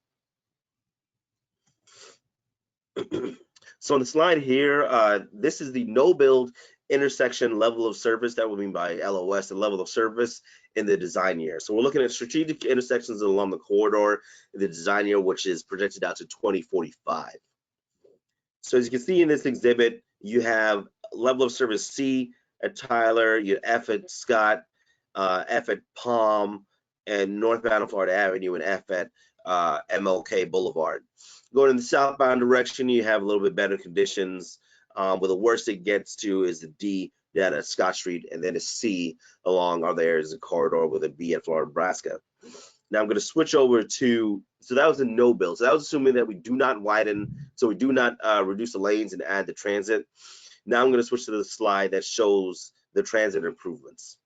So on the slide here, this is the no-build intersection level of service. That would mean by LOS, the level of service in the design year. So we're looking at strategic intersections along the corridor in the design year, which is projected out to 2045. So as you can see in this exhibit, you have level of service C at Tyler, you have F at Scott, F at Palm, and northbound Florida Avenue, and F at MLK Boulevard. Going in the southbound direction, you have a little bit better conditions. Where the worst it gets to is the D down at Scott Street, and then a C along there is a corridor with a B at Florida, Nebraska. Now I'm going to switch over to, so that was a no build. So that was assuming that we do not widen, so we do not reduce the lanes and add the transit. Now I'm going to switch to the slide that shows the transit improvements.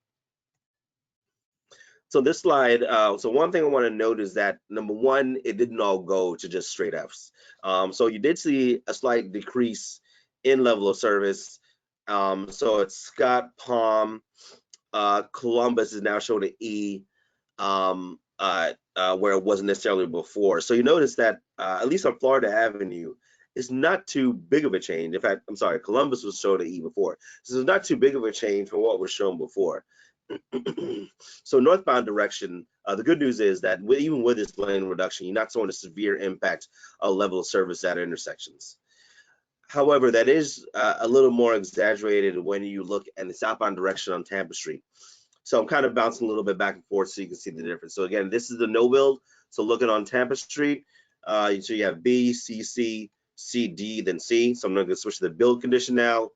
So this slide, so one thing I want to note is that number one, it didn't all go to just straight Fs. So you did see a slight decrease in level of service. So it's Scott, Palm, Columbus is now showing an E, where it wasn't necessarily before. So you notice that at least on Florida Avenue, it's not too big of a change. In fact, I'm sorry, Columbus was showing an E before. So it's not too big of a change from what was shown before. So northbound direction, the good news is that even with this lane reduction, you're not showing a severe impact on level of service at intersections. However, that is a little more exaggerated when you look at the southbound direction on Tampa Street. So I'm kind of bouncing a little bit back and forth so you can see the difference. So again, this is the no build. So looking on Tampa Street, so you have B, C, C, C, D, then C. So I'm going to switch to the build condition now.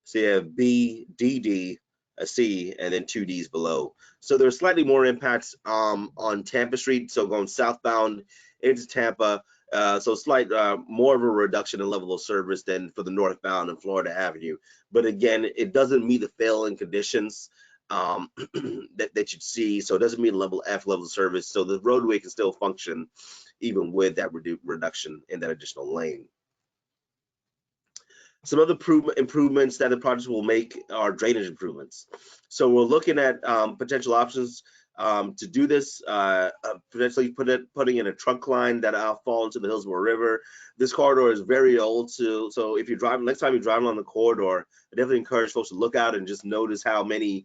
So you have B, D, D, a C, and then 2 Ds below. So there's slightly more impacts on Tampa Street. So going southbound into Tampa, so slight more of a reduction in level of service than for the northbound and Florida Avenue. But again, it doesn't meet the failing conditions that you'd see. So it doesn't meet level F level of service. So the roadway can still function even with that reduction in that additional lane. Some other improvements that the project will make are drainage improvements. So we're looking at potential options to do this, potentially putting in a trunk line that fall into the Hillsborough River. This corridor is very old, so if you're driving, next time you're driving on the corridor, I definitely encourage folks to look out and just notice how many,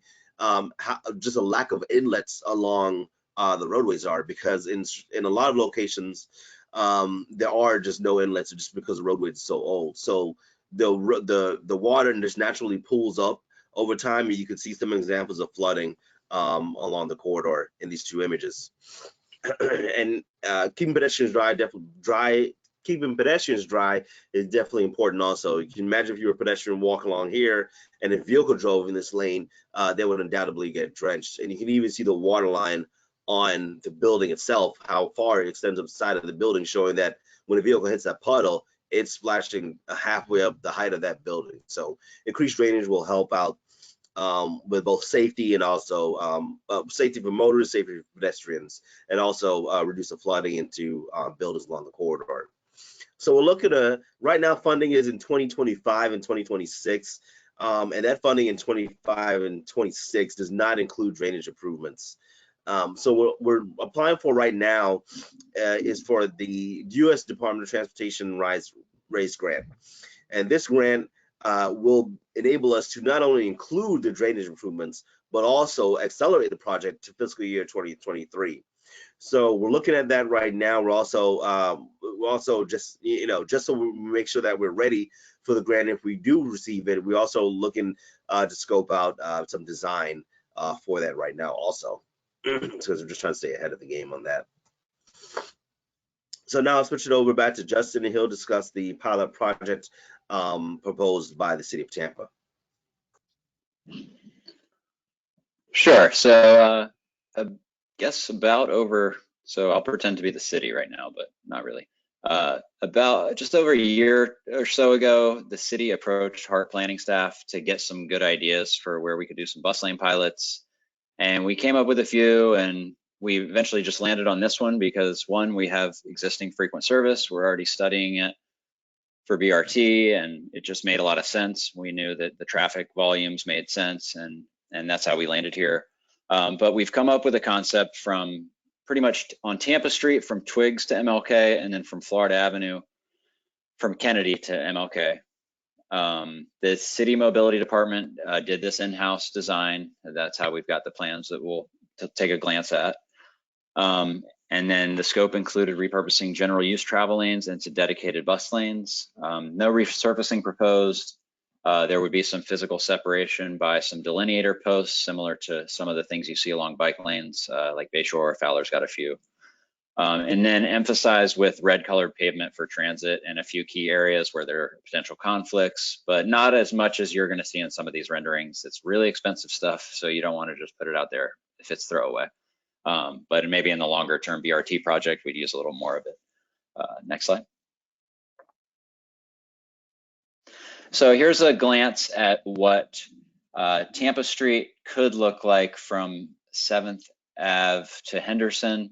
just a lack of inlets along the roadways are, because in a lot of locations, there are just no inlets just because the roadways are so old. So the water just naturally pools up over time, and you can see some examples of flooding along the corridor in these two images. And keeping pedestrians dry is definitely important also. You can imagine if you were a pedestrian walking along here and a vehicle drove in this lane, they would undoubtedly get drenched. And you can even see the water line on the building itself, how far it extends up the side of the building, showing that when a vehicle hits that puddle, it's splashing halfway up the height of that building. So increased drainage will help out with both safety and also safety for motorists, safety for pedestrians, and also reduce the flooding into buildings along the corridor. So we're looking at right now funding is in 2025 and 2026, and that funding in 25 and 26 does not include drainage improvements. So what we're applying for right now is for the U.S. Department of Transportation RAISE grant, and this grant will enable us to not only include the drainage improvements but also accelerate the project to fiscal year 2023. So we're looking at that right now. We're also just just so we make sure that we're ready for the grant if we do receive it. We're also looking to scope out some design for that right now also, because we're just trying to stay ahead of the game on that. So now I'll switch it over back to Justin, and he'll discuss the pilot project proposed by the City of Tampa. Sure. So I guess so I'll pretend to be the city right now, but not really. About just over a year or so ago, the city approached HART planning staff to get some good ideas for where we could do some bus lane pilots. And we came up with a few, and we eventually just landed on this one because, one, we have existing frequent service. We're already studying it for BRT, and it just made a lot of sense. We knew that the traffic volumes made sense, and that's how we landed here. But we've come up with a concept from pretty much on Tampa Street from Twiggs to MLK, and then from Florida Avenue from Kennedy to MLK. The City Mobility Department did this in-house design. That's how we've got the plans that we'll take a glance at. And then the scope included repurposing general use travel lanes into dedicated bus lanes. No resurfacing proposed. There would be some physical separation by some delineator posts, similar to some of the things you see along bike lanes, like Bayshore. Fowler's got a few. And then emphasize with red colored pavement for transit in a few key areas where there are potential conflicts, but not as much as you're going to see in some of these renderings. It's really expensive stuff, so you don't want to just put it out there if it's throwaway. But maybe in the longer term BRT project, we'd use a little more of it. Next slide. So here's a glance at what Tampa Street could look like from 7th Ave to Henderson.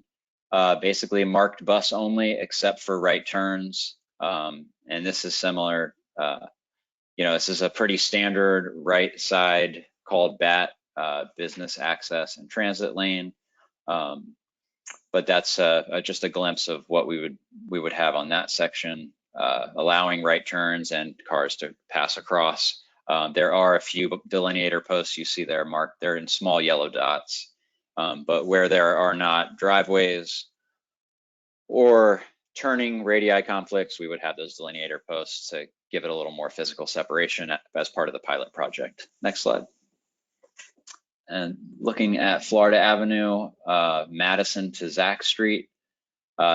Basically marked bus only except for right turns. And this is similar, this is a pretty standard right side called BAT, business access and transit lane. But that's just a glimpse of what we would have on that section, allowing right turns and cars to pass across. There are a few delineator posts you see there marked. They're in small yellow dots, but where there are not driveways or turning radii conflicts, we would have those delineator posts to give it a little more physical separation as part of the pilot project. Next slide. And looking at Florida Avenue, Madison to Zach Street,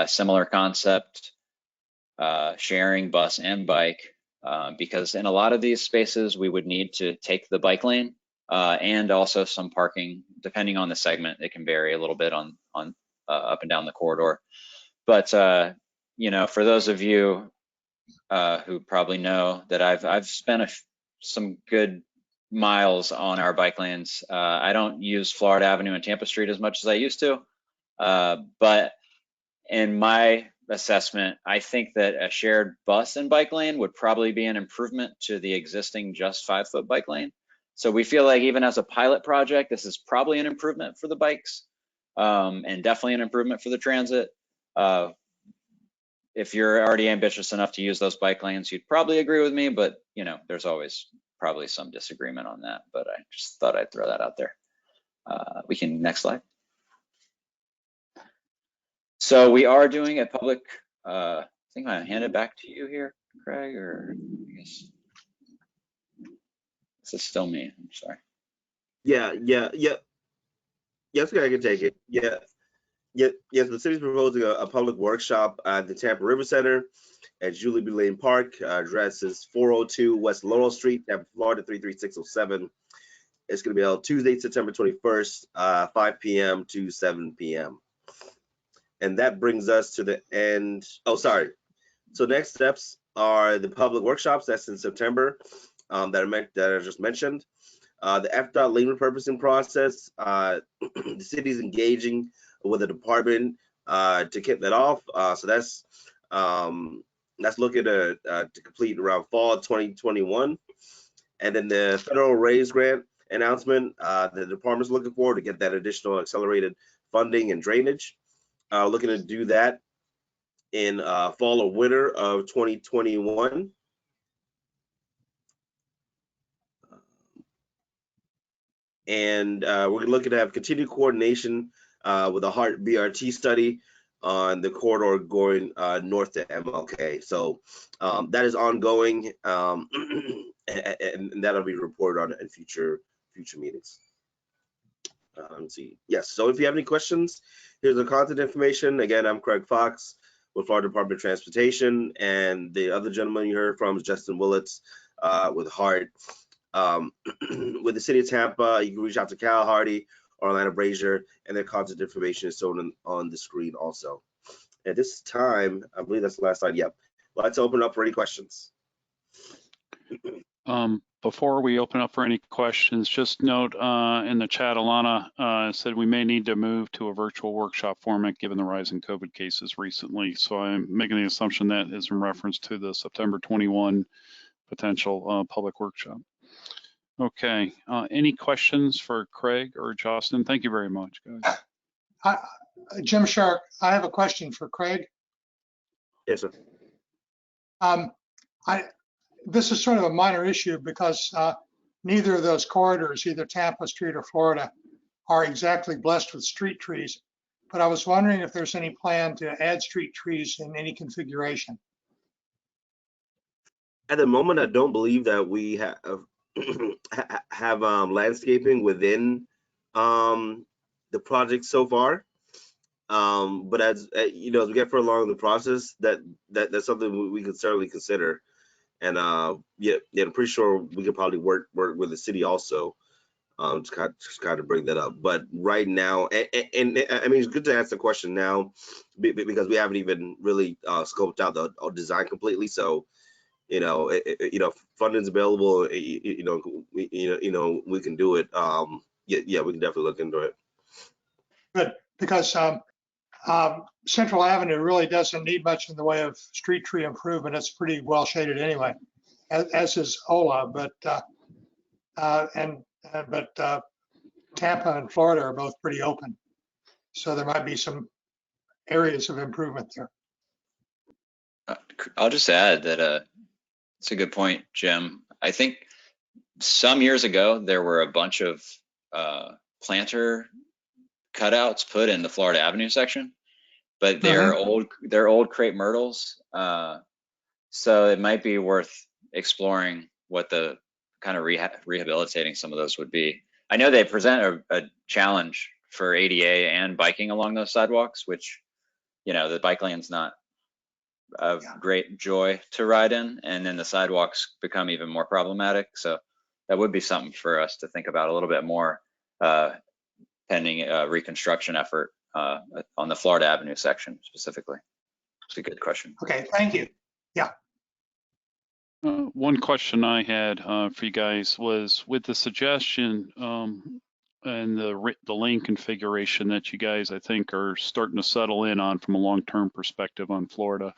similar concept, sharing bus and bike, because in a lot of these spaces, we would need to take the bike lane and also some parking, depending on the segment. It can vary a little bit on up and down the corridor. But, for those of you who probably know that I've spent some good miles on our bike lanes. I don't use Florida Avenue and Tampa Street as much as I used to, but in my assessment, I think that a shared bus and bike lane would probably be an improvement to the existing just 5-foot bike lane. So we feel like even as a pilot project, this is probably an improvement for the bikes, and definitely an improvement for the transit. If you're already ambitious enough to use those bike lanes, you'd probably agree with me, but there's always probably some disagreement on that, but I just thought I'd throw that out there. We can, next slide. So we are doing a public, I think I hand it back to you here, Craig, or I guess, this is still me, I'm sorry. Yeah. Yes, I can take it. Yes, the city's proposing a public workshop at the Tampa River Center at Julie B. Lane Park. Address is 402 West Laurel Street, Tampa, Florida 33607. It's going to be held Tuesday, September 21st, 5 p.m. to 7 p.m. And that brings us to the end. Oh, sorry. So next steps are the public workshops. That's in September, that I just mentioned. The FDOT lane repurposing process. The city's engaging with the department to kick that off. So that's that's looking to complete around fall 2021. And then the federal raise grant announcement, the department's looking forward to get that additional accelerated funding and drainage. Looking to do that in fall or winter of 2021. And we're looking to have continued coordination with a HART BRT study on the corridor going north to MLK. So that is ongoing, and that'll be reported on in future meetings. Let's see. Yes. So if you have any questions, here's the contact information. Again, I'm Craig Fox with Florida Department of Transportation, and the other gentleman you heard from is Justin Willits with HART. With the city of Tampa, you can reach out to Cal Hardy or Orlando Brazier, and their contact information is shown on the screen also. At this time, I believe that's the last slide. Yep. Let's open up for any questions. Before we open up for any questions, just note in the chat, Alana said we may need to move to a virtual workshop format given the rise in COVID cases recently. So I'm making the assumption that is in reference to the September 21 potential public workshop. Okay, any questions for Craig or Justin? Thank you very much, guys. Jim Shark, I have a question for Craig. Yes, sir. This is sort of a minor issue because neither of those corridors, either Tampa Street or Florida, are exactly blessed with street trees. But I was wondering if there's any plan to add street trees in any configuration. At the moment, I don't believe that we have landscaping within the project so far. But as you know, as we get further along in the process, that's something we could certainly consider. And yeah, I'm pretty sure we could probably work with the city also to kind of bring that up. But right now, and I mean, it's good to ask the question now because we haven't even really scoped out the design completely. So you know, funding's available. You know, we can do it. Yeah, we can definitely look into it. Good, because Central Avenue really doesn't need much in the way of street tree improvement. It's pretty well shaded anyway, as is Ola. But Tampa and Florida are both pretty open, so there might be some areas of improvement there. I'll just add that it's a good point, Jim. I think some years ago there were a bunch of planter cutouts put in the Florida Avenue section, but they're old crepe myrtles. So it might be worth exploring what the kind of rehabilitating some of those would be. I know they present a challenge for ADA and biking along those sidewalks, which, you know, the bike lane's not of great joy to ride in, and then the sidewalks become even more problematic. So that would be something for us to think about a little bit more pending a reconstruction effort on the Florida Avenue section specifically. It's a good question. Okay, thank you. Yeah. One question I had for you guys was with the suggestion and the lane configuration that you guys, I think, are starting to settle in on from a long-term perspective on Florida.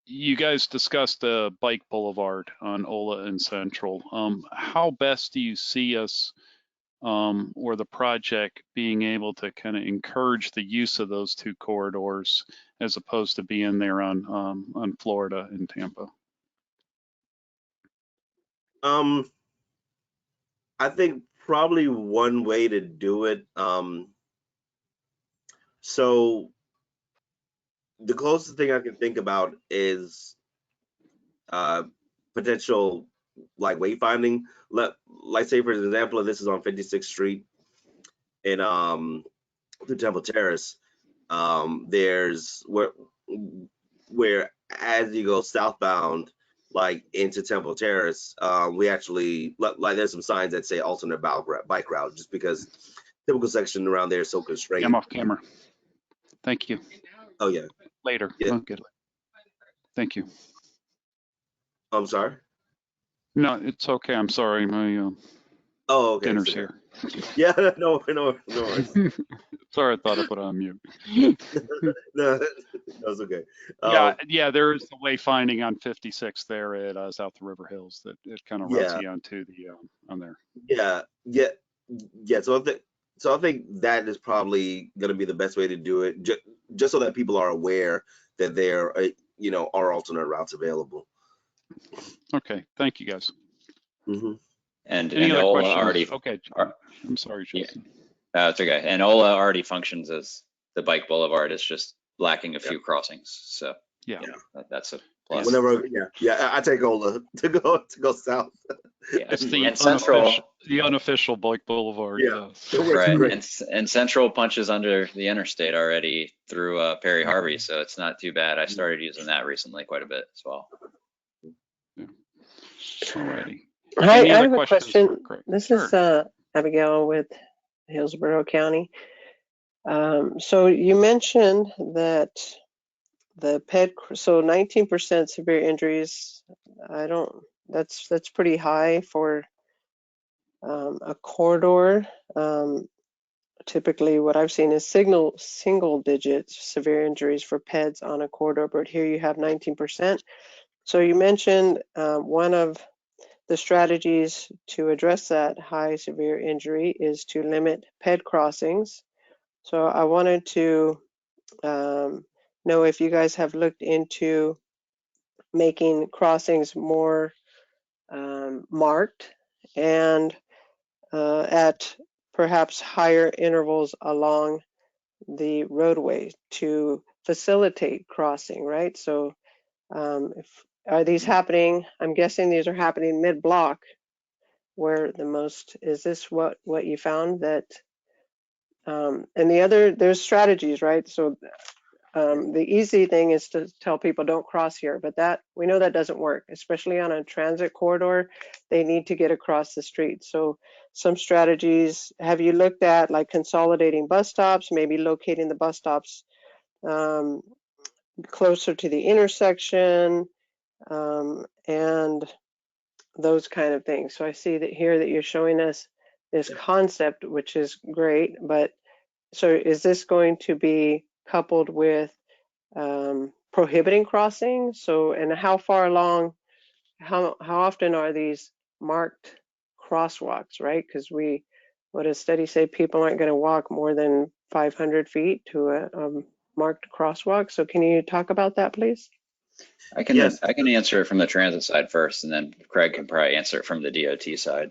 You guys discussed the bike boulevard on Ola and Central. How best do you see us or the project being able to kind of encourage the use of those two corridors as opposed to being there on Florida and Tampa? I think probably one way to do it. So the closest thing I can think about is potential like wayfinding. Like say for example, this is on 56th Street in the Temple Terrace. There's where as you go southbound, like into Temple Terrace, we actually like there's some signs that say alternate bike route, just because typical section around there is so constrained. I'm off camera. Thank you. Oh yeah. Later. Yeah. Okay. Thank you. I'm sorry. No, it's okay. I'm sorry. Oh, okay. Dinner's So, here. yeah, no worries. Sorry, I thought I put on mute. No, that's okay. Yeah, there's the wayfinding on 56 there at South of River Hills that it kind of routes Yeah, you onto the on there. yeah. So I think that is probably going to be the best way to do it, just so that people are aware that there are alternate routes available. Okay, thank you guys. Mm-hmm. Any other Ola questions? already. Okay, I'm sorry, Yeah, Justin. it's okay. And Ola already functions as the bike boulevard. It's just lacking a few crossings. So Yeah, that's a plus. Whenever, I take Ola to go south. Yeah, it's the and Central, unofficial bike boulevard. Yeah, Yes. it works right? great. And Central punches under the interstate already through Perry Harvey, so it's not too bad. I started using that recently quite a bit as well. Yeah. Alrighty. Hi, Any I other have a questions for question. Craig? This Sure. is Abigail with Hillsborough County. So you mentioned that the PED, so 19% severe injuries. That's pretty high for a corridor. Typically what I've seen is single digit severe injuries for PEDs on a corridor, but here you have 19%. So you mentioned one of the strategies to address that high severe injury is to limit PED crossings. So I wanted to know if you guys have looked into making crossings more marked and at perhaps higher intervals along the roadway to facilitate crossing, right? So are these happening? I'm guessing these are happening mid-block where the most, is this what you found that, and there's strategies, right? So the easy thing is to tell people don't cross here, but that we know that doesn't work, especially on a transit corridor. They need to get across the street. So some strategies, have you looked at like consolidating bus stops, maybe locating the bus stops closer to the intersection, and those kind of things. So I see that here that you're showing us this concept, which is great, but so is this going to be coupled with prohibiting crossing? So, and how far along, how often are these marked crosswalks, right? Because what does study say? People aren't going to walk more than 500 feet to a marked crosswalk. So can you talk about that, please? I can Yes. answer it from the transit side first, and then Craig can probably answer it from the DOT side.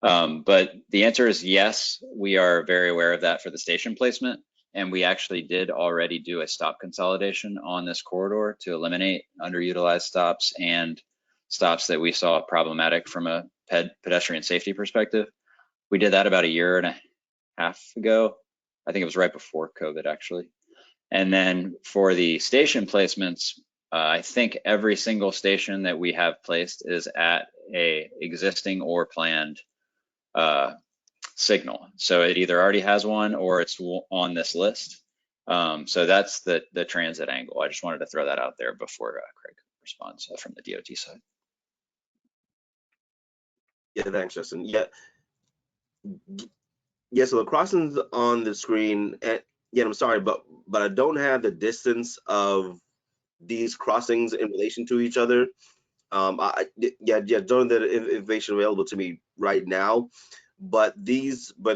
But the answer is yes, we are very aware of that for the station placement. And we actually did already do a stop consolidation on this corridor to eliminate underutilized stops and stops that we saw problematic from a pedestrian safety perspective. We did that about a year and a half ago. I think it was right before COVID, actually. And then for the station placements, I think every single station that we have placed is at a existing or planned signal. So it either already has one or it's on this list. So that's the transit angle. I just wanted to throw that out there before Craig responds from the DOT side. Yeah, thanks, Justin. Yeah. So the crossings on the screen, and I'm sorry, but I don't have the distance of these crossings in relation to each other. Don't have that information available to me right now. But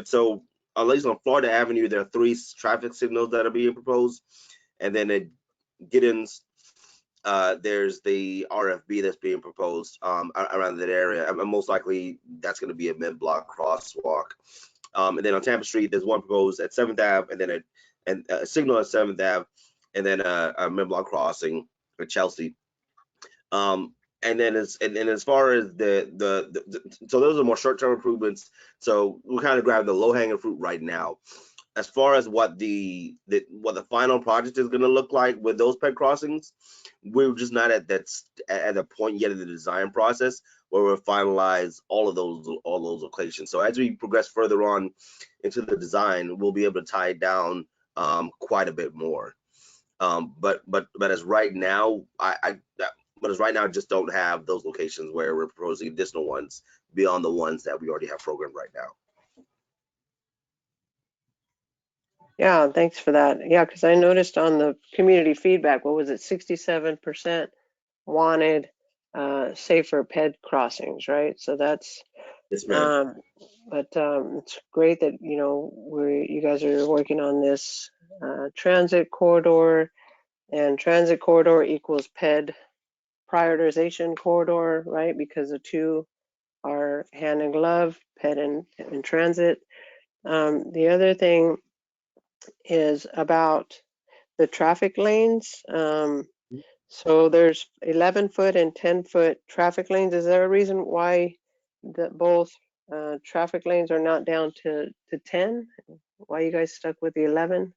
so at least on Florida Avenue, there are 3 traffic signals that are being proposed, and then at Giddens, there's the RFB that's being proposed around that area. And most likely that's going to be a mid-block crosswalk. And then on Tampa Street, there's one proposed at 7th Ave, and then a signal at 7th Ave, and then a mid-block crossing at Chelsea. And then as far as so those are more short-term improvements. So we're kind of grabbing the low-hanging fruit right now. As far as what the final project is going to look like with those PED crossings, we're just not at the point yet in the design process where we'll finalize all those locations. So as we progress further on into the design, we'll be able to tie it down quite a bit more. But as right now, But as right now, just don't have those locations where we're proposing additional ones beyond the ones that we already have programmed right now. Yeah, thanks for that. Yeah, because I noticed on the community feedback, what was it, 67% wanted safer ped crossings, right? So that's, Yes, ma'am. it's great that, you know, you guys are working on this transit corridor, and transit corridor equals ped prioritization corridor, right? Because the two are hand in glove, ped and transit. The other thing is about the traffic lanes. So there's 11-foot and 10-foot traffic lanes. Is there a reason why both traffic lanes are not down to 10? Why you guys stuck with the 11?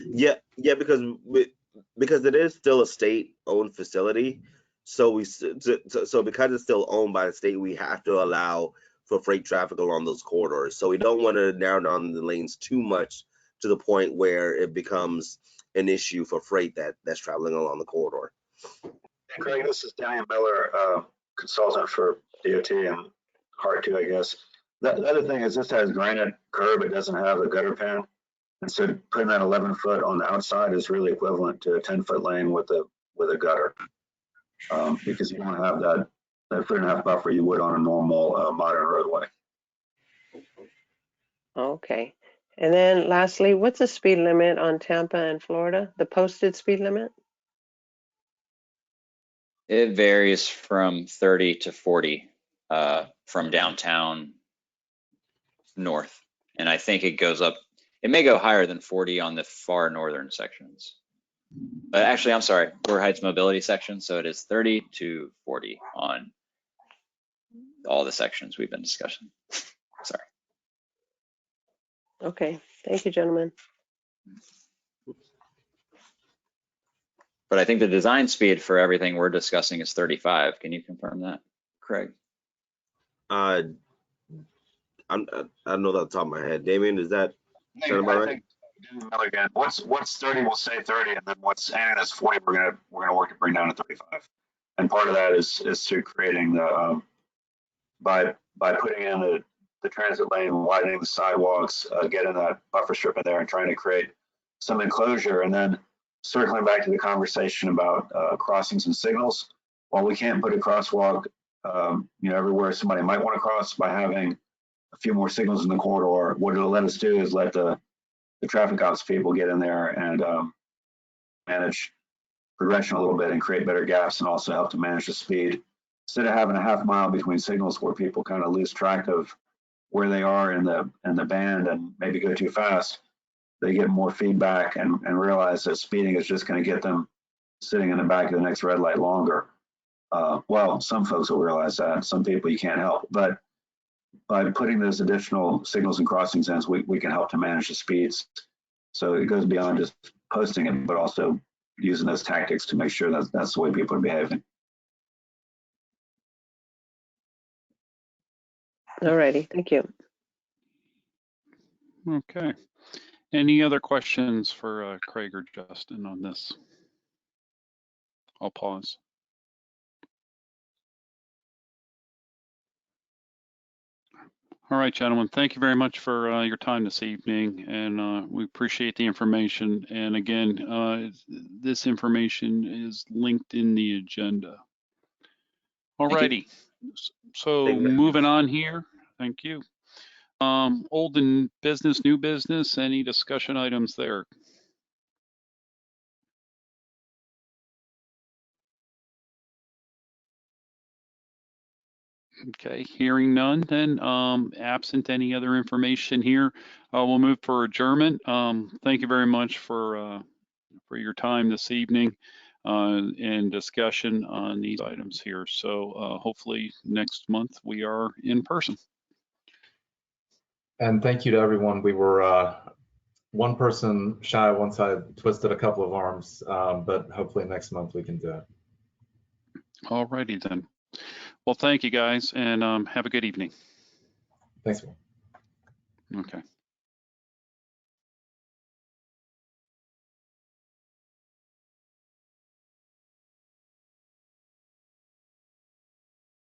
Yeah, because it is still a state-owned facility. So so because it's still owned by the state, we have to allow for freight traffic along those corridors. So we don't want to narrow down the lanes too much to the point where it becomes an issue for freight that's traveling along the corridor. Hey, Craig, this is Daniel Miller, consultant for DOT and Hart too, I guess. The other thing is this has granite curb, it doesn't have a gutter pan. And so putting that 11-foot on the outside is really equivalent to a 10-foot lane with a gutter, because you don't have that 1.5-foot buffer you would on a normal modern roadway. Okay. And then lastly, what's the speed limit on Tampa and Florida? The posted speed limit? It varies from 30 to 40 from downtown north. And I think it goes up, it may go higher than 40 on the far northern sections. But actually, I'm sorry, Gore Heights mobility section. So it is 30 to 40 on all the sections we've been discussing. Sorry. Okay, thank you, gentlemen. But I think the design speed for everything we're discussing is 35. Can you confirm that, Craig? I don't know that off the top of my head. Damien, is that sound about right? Again, what's 30, we'll say 30, and then what's anything that's 40, we're gonna work to bring down to 35. And part of that is through creating the by putting in the transit lane, widening the sidewalks, getting that buffer strip in there, and trying to create some enclosure. And then circling back to the conversation about crossings and signals, while we can't put a crosswalk, everywhere somebody might want to cross, by having a few more signals in the corridor, what it'll let us do is let the traffic ops people get in there and manage progression a little bit and create better gaps, and also help to manage the speed. Instead of having a half mile between signals where people kind of lose track of where they are in the band and maybe go too fast, they get more feedback and realize that speeding is just going to get them sitting in the back of the next red light longer. Well, some folks will realize that. Some people you can't help. But by putting those additional signals and crossings in, we can help to manage the speeds. So it goes beyond just posting it, but also using those tactics to make sure that that's the way people are behaving. All righty, thank you. Okay. Any other questions for Craig or Justin on this? I'll pause. All right, gentlemen, thank you very much for your time this evening, and we appreciate the information. And again, this information is linked in the agenda. All righty, so moving on here. Thank you. Old and business, new business, any discussion items there? Okay, hearing none, then absent any other information here, we'll move for adjournment. Thank you very much for your time this evening and discussion on these items here. So hopefully next month we are in person. And thank you to everyone. We were one person shy. One side twisted a couple of arms, but hopefully next month we can do it. All righty then. Well, thank you guys, and have a good evening. Thanks, man. Okay.